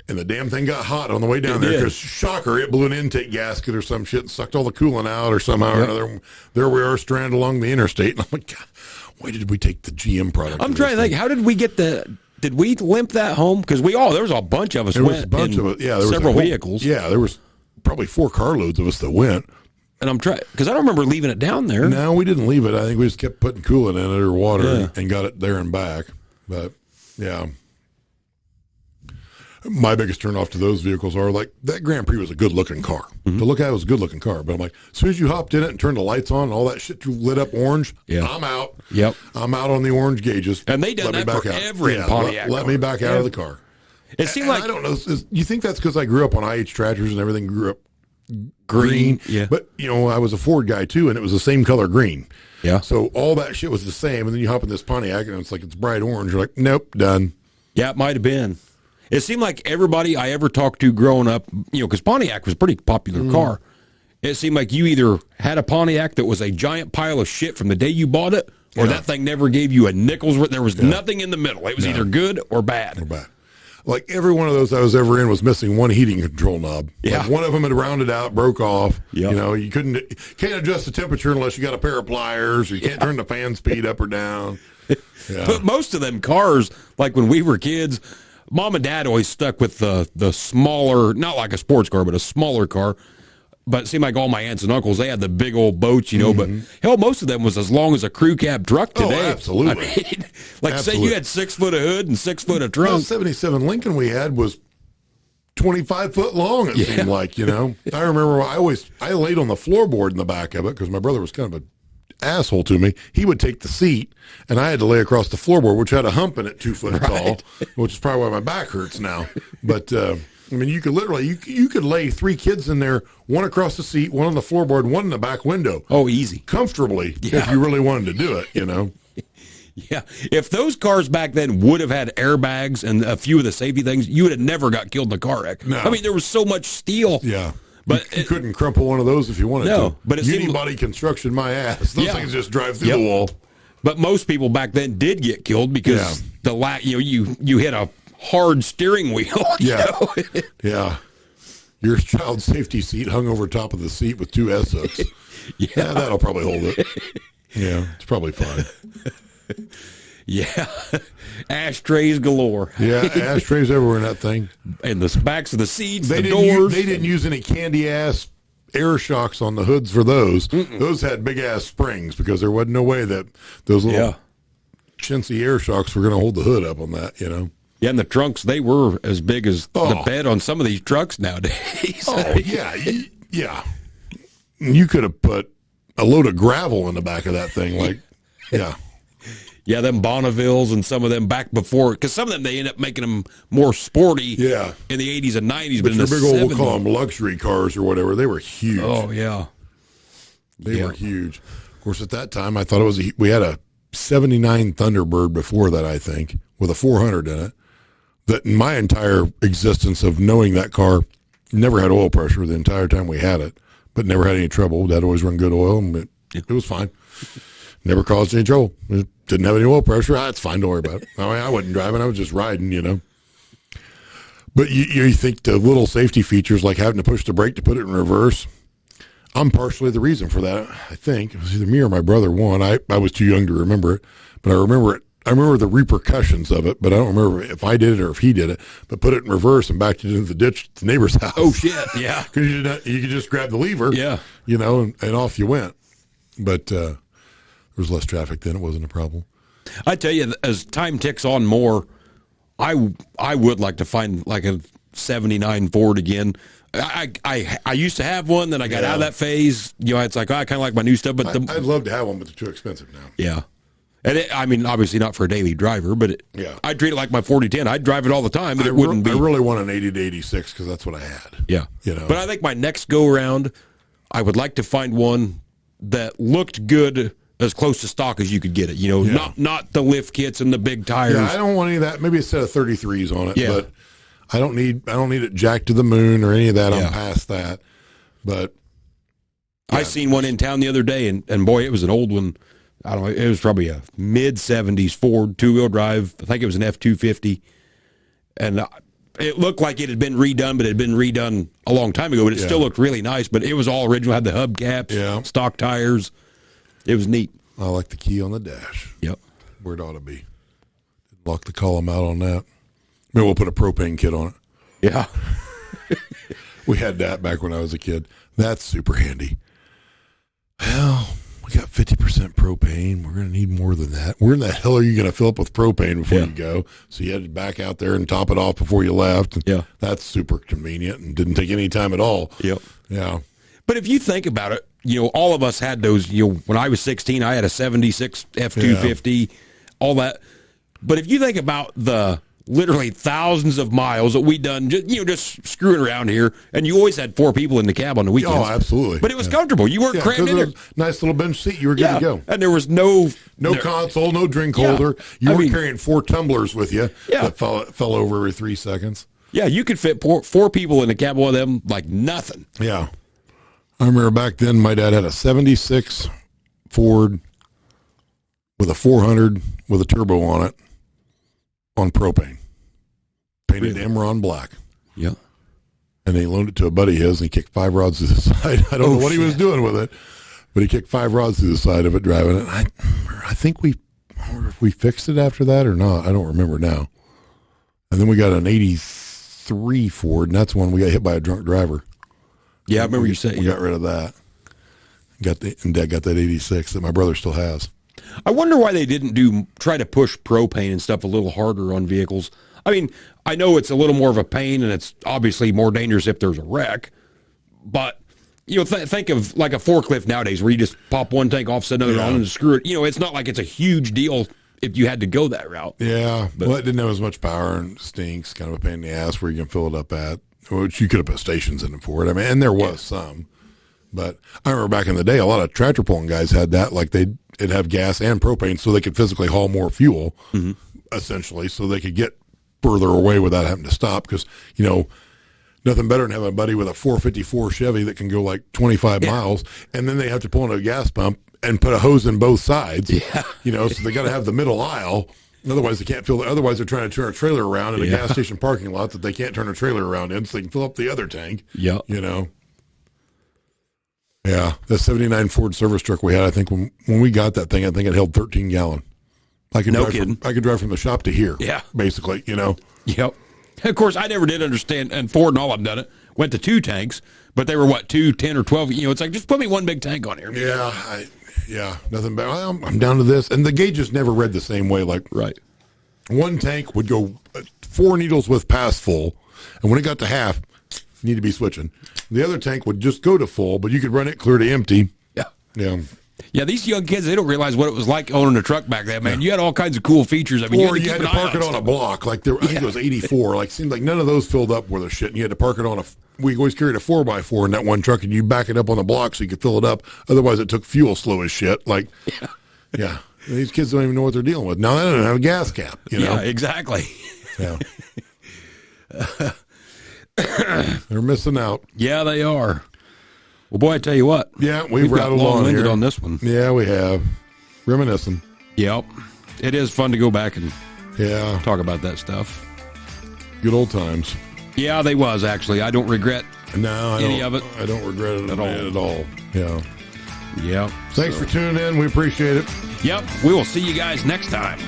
S2: And the damn thing got hot on the way down there because, shocker, it blew an intake gasket or some shit and sucked all the coolant out or somehow or another. There we are stranded along the interstate. And I'm like, God, why did we take the GM product?
S1: I'm trying to think, how did we get did we limp that home? Because there was a bunch of us
S2: there was a bunch of us. Yeah, there
S1: several
S2: was
S1: vehicles.
S2: Yeah, there was probably 4 carloads of us that went.
S1: And I'm trying, because I don't remember leaving it down there.
S2: No, we didn't leave it. I think we just kept putting coolant in it or water and got it there and back. But, yeah. my biggest turn off to those vehicles are like that Grand Prix was a good looking car. To look at, it was a good looking car. But I'm like, as soon as you hopped in it and turned the lights on and all that shit lit up orange, I'm out.
S1: Yep.
S2: I'm out on the orange gauges.
S1: And they done that for every Pontiac.
S2: Let me back out of the car.
S1: It seemed like,
S2: I don't know. You think that's because I grew up on IH tractors and everything grew up green?
S1: Yeah.
S2: But, I was a Ford guy too, and it was the same color green.
S1: Yeah.
S2: So all that shit was the same. And then you hop in this Pontiac and it's like, it's bright orange. You're like, nope, done.
S1: Yeah, it might have been. It seemed like everybody I ever talked to growing up, because Pontiac was a pretty popular car. It seemed like you either had a Pontiac that was a giant pile of shit from the day you bought it, or that thing never gave you a nickel's worth. There was nothing in the middle. It was either good or bad.
S2: Like every one of those I was ever in was missing one heating control knob.
S1: Yeah.
S2: Like one of them had rounded out, broke off.
S1: Yep.
S2: You can't adjust the temperature unless you got a pair of pliers, or you can't turn the fan speed up or down. Yeah.
S1: But most of them cars, like when we were kids, Mom and Dad always stuck with the smaller, not like a sports car, but a smaller car. But it seemed like all my aunts and uncles, they had the big old boats, but hell, most of them was as long as a crew cab truck today.
S2: Oh, absolutely.
S1: Say you had 6 foot of hood and 6 foot of trunk.
S2: The 77 Lincoln we had was 25 foot long, it seemed like, I remember I laid on the floorboard in the back of it because my brother was kind of an asshole to me. He would take the seat, and I had to lay across the floorboard, which had a hump in it 2 foot tall, which is probably why my back hurts now. But, you could literally, you could lay 3 kids in there, one across the seat, one on the floorboard, one in the back window.
S1: Oh, easy.
S2: Comfortably, if you really wanted to do it,
S1: Yeah. If those cars back then would have had airbags and a few of the safety things, you would have never got killed in a car wreck.
S2: No.
S1: There was so much steel.
S2: Yeah.
S1: But
S2: you couldn't crumple one of those if you wanted to.
S1: But
S2: Unibody construction, my ass. Those things just drive through the wall.
S1: But most people back then did get killed because you hit a hard steering wheel.
S2: Yeah. Your child safety seat hung over top of the seat with 2 S hooks. Yeah, that'll probably hold it. Yeah, it's probably fine.
S1: Yeah. Ashtrays galore.
S2: Yeah, ashtrays everywhere in that thing.
S1: And the backs of the seats,
S2: they didn't use any candy-ass air shocks on the hoods for those. Those had big-ass springs because there wasn't no way that those little chintzy air shocks were going to hold the hood up on that,
S1: Yeah, and the trunks, they were as big as the bed on some of these trucks nowadays.
S2: Oh, yeah. Yeah. You could have put a load of gravel in the back of that thing.
S1: Yeah, them Bonnevilles and some of them back before, because some of them, they end up making them more sporty in the 80s and 90s. But in
S2: your
S1: the
S2: big
S1: 70s,
S2: old, we'll call them luxury cars or whatever, they were huge.
S1: Oh, yeah.
S2: They were huge. Of course, at that time, I thought we had a 79 Thunderbird before that, I think, with a 400 in it. That in my entire existence of knowing that car, never had oil pressure the entire time we had it, but never had any trouble. Dad always run good oil, and it was fine. Never caused any trouble. It didn't have any oil pressure. It's fine. Don't worry about it. I wasn't driving. I was just riding, But you think the little safety features like having to push the brake to put it in reverse, I'm partially the reason for that, I think. It was either me or my brother one. I was too young to remember it, but I remember it. I remember the repercussions of it, but I don't remember if I did it or if he did it. But put it in reverse and backed it into the ditch at the neighbor's house.
S1: Oh, shit, yeah.
S2: Because you could just grab the lever, and off you went. But there was less traffic then. It wasn't a problem.
S1: I tell you, as time ticks on more, I would like to find like a 79 Ford again. I used to have one, then I got out of that phase. It's like, I kind of like my new stuff. But
S2: I'd love to have one, but they're too expensive now.
S1: Yeah. And obviously not for a daily driver, but I'd treat it like my 4010. I'd drive it all the time, but it wouldn't be.
S2: I really want an 80 to 86 because that's what I had.
S1: Yeah. But I think my next go-around, I would like to find one that looked good as close to stock as you could get it. Not the lift kits and the big tires.
S2: Yeah, I don't want any of that. Maybe a set of 33s on it, but I don't need it jacked to the moon or any of that. I'm past that. But
S1: I seen one in town the other day, and boy, it was an old one. I don't know, it was probably a mid-70s Ford two-wheel drive. I think it was an F-250. And it looked like it had been redone, but it had been redone a long time ago, but it still looked really nice. But it was all original, had the hubcaps, stock tires. It was neat.
S2: I like the key on the dash.
S1: Yep.
S2: Where it ought to be. Lock the column out on that. Maybe we'll put a propane kit on it.
S1: Yeah.
S2: We had that back when I was a kid. That's super handy. Well, we got 50% propane. We're going to need more than that. Where in the hell are you going to fill up with propane before you go? So you had to back out there and top it off before you left. And that's super convenient and didn't take any time at all.
S1: Yep.
S2: Yeah.
S1: But if you think about it, all of us had those, when I was 16, I had a 76 F-250, all that. But if you think about the literally thousands of miles that we done, just screwing around here, and you always had 4 people in the cab on the weekends.
S2: Oh, absolutely.
S1: But it was comfortable. You weren't crammed in there.
S2: Nice little bench seat. You were good to go.
S1: And there was no
S2: console, no drink holder. You weren't carrying 4 tumblers with you that fell over every 3 seconds.
S1: Yeah, you could fit 4 people in the cab, one of them like nothing.
S2: Yeah. I remember back then my dad had a 76 Ford with a 400 with a turbo on it on propane. Painted Emerald black.
S1: Yeah.
S2: And he loaned it to a buddy of his and he kicked 5 rods to the side. I don't know what he was doing with it, but he kicked 5 rods to the side of it driving it. I think we fixed it after that or not. I don't remember now. And then we got an 83 Ford, and that's when we got hit by a drunk driver.
S1: Yeah, I remember you saying.
S2: We got rid of that. And Dad got that 86 that my brother still has.
S1: I wonder why they didn't try to push propane and stuff a little harder on vehicles. I mean, I know it's a little more of a pain, and it's obviously more dangerous if there's a wreck. But think of like a forklift nowadays, where you just pop one tank off, set another on, and screw it. It's not like it's a huge deal if you had to go that route.
S2: Yeah, well, it didn't have as much power and stinks. Kind of a pain in the ass where you can fill it up at, which you could have put stations in it for it. I mean, and there was some. But I remember back in the day, a lot of tractor pulling guys had that. Like it'd have gas and propane, so they could physically haul more fuel, essentially, so they could get further away without having to stop. Because nothing better than having a buddy with a 454 Chevy that can go like 25 miles, and then they have to pull into a gas pump and put a hose in both sides.
S1: Yeah,
S2: so they got to have the middle aisle. Otherwise, they can't fill. Otherwise, they're trying to turn a trailer around in a gas station parking lot that they can't turn a trailer around in, so they can fill up the other tank.
S1: Yeah,
S2: Yeah, the 79 Ford service truck we had, I think when we got that thing, I think it held 13 gallon. I could drive from the shop to here.
S1: Yeah.
S2: Basically,
S1: Yep. Of course, I never did understand, and Ford and all of them done it, went to 2 tanks, but they were 2, 10, or 12. It's like, just put me one big tank on here.
S2: Yeah, nothing bad. I'm down to this. And the gauges never read the same way. Like, one tank would go 4 needles with pass full, and when it got to half, you need to be switching. The other tank would just go to full, but you could run it clear to empty.
S1: Yeah, these young kids, they don't realize what it was like owning a truck back then, man. You had all kinds of cool features. I mean,
S2: or you had to park it on a block. Like I think it was 84. Like, seemed like none of those filled up with a shit. And you had to park it on we always carried a 4x4 in that one truck, and you back it up on the block so you could fill it up. Otherwise, it took fuel slow as shit. Like, these kids don't even know what they're dealing with. Now they don't have a gas cap.
S1: Yeah, exactly.
S2: Yeah. They're missing out.
S1: Yeah, they are. Well, boy, I tell you what.
S2: Yeah, we've rattled on here.
S1: On this one.
S2: Yeah, we have. Reminiscing.
S1: Yep. It is fun to go back and talk about that stuff.
S2: Good old times.
S1: Yeah, they was, actually. I don't regret any of it.
S2: I don't regret it at all. Yeah.
S1: Yeah.
S2: Thanks for tuning in. We appreciate it.
S1: Yep. We will see you guys next time.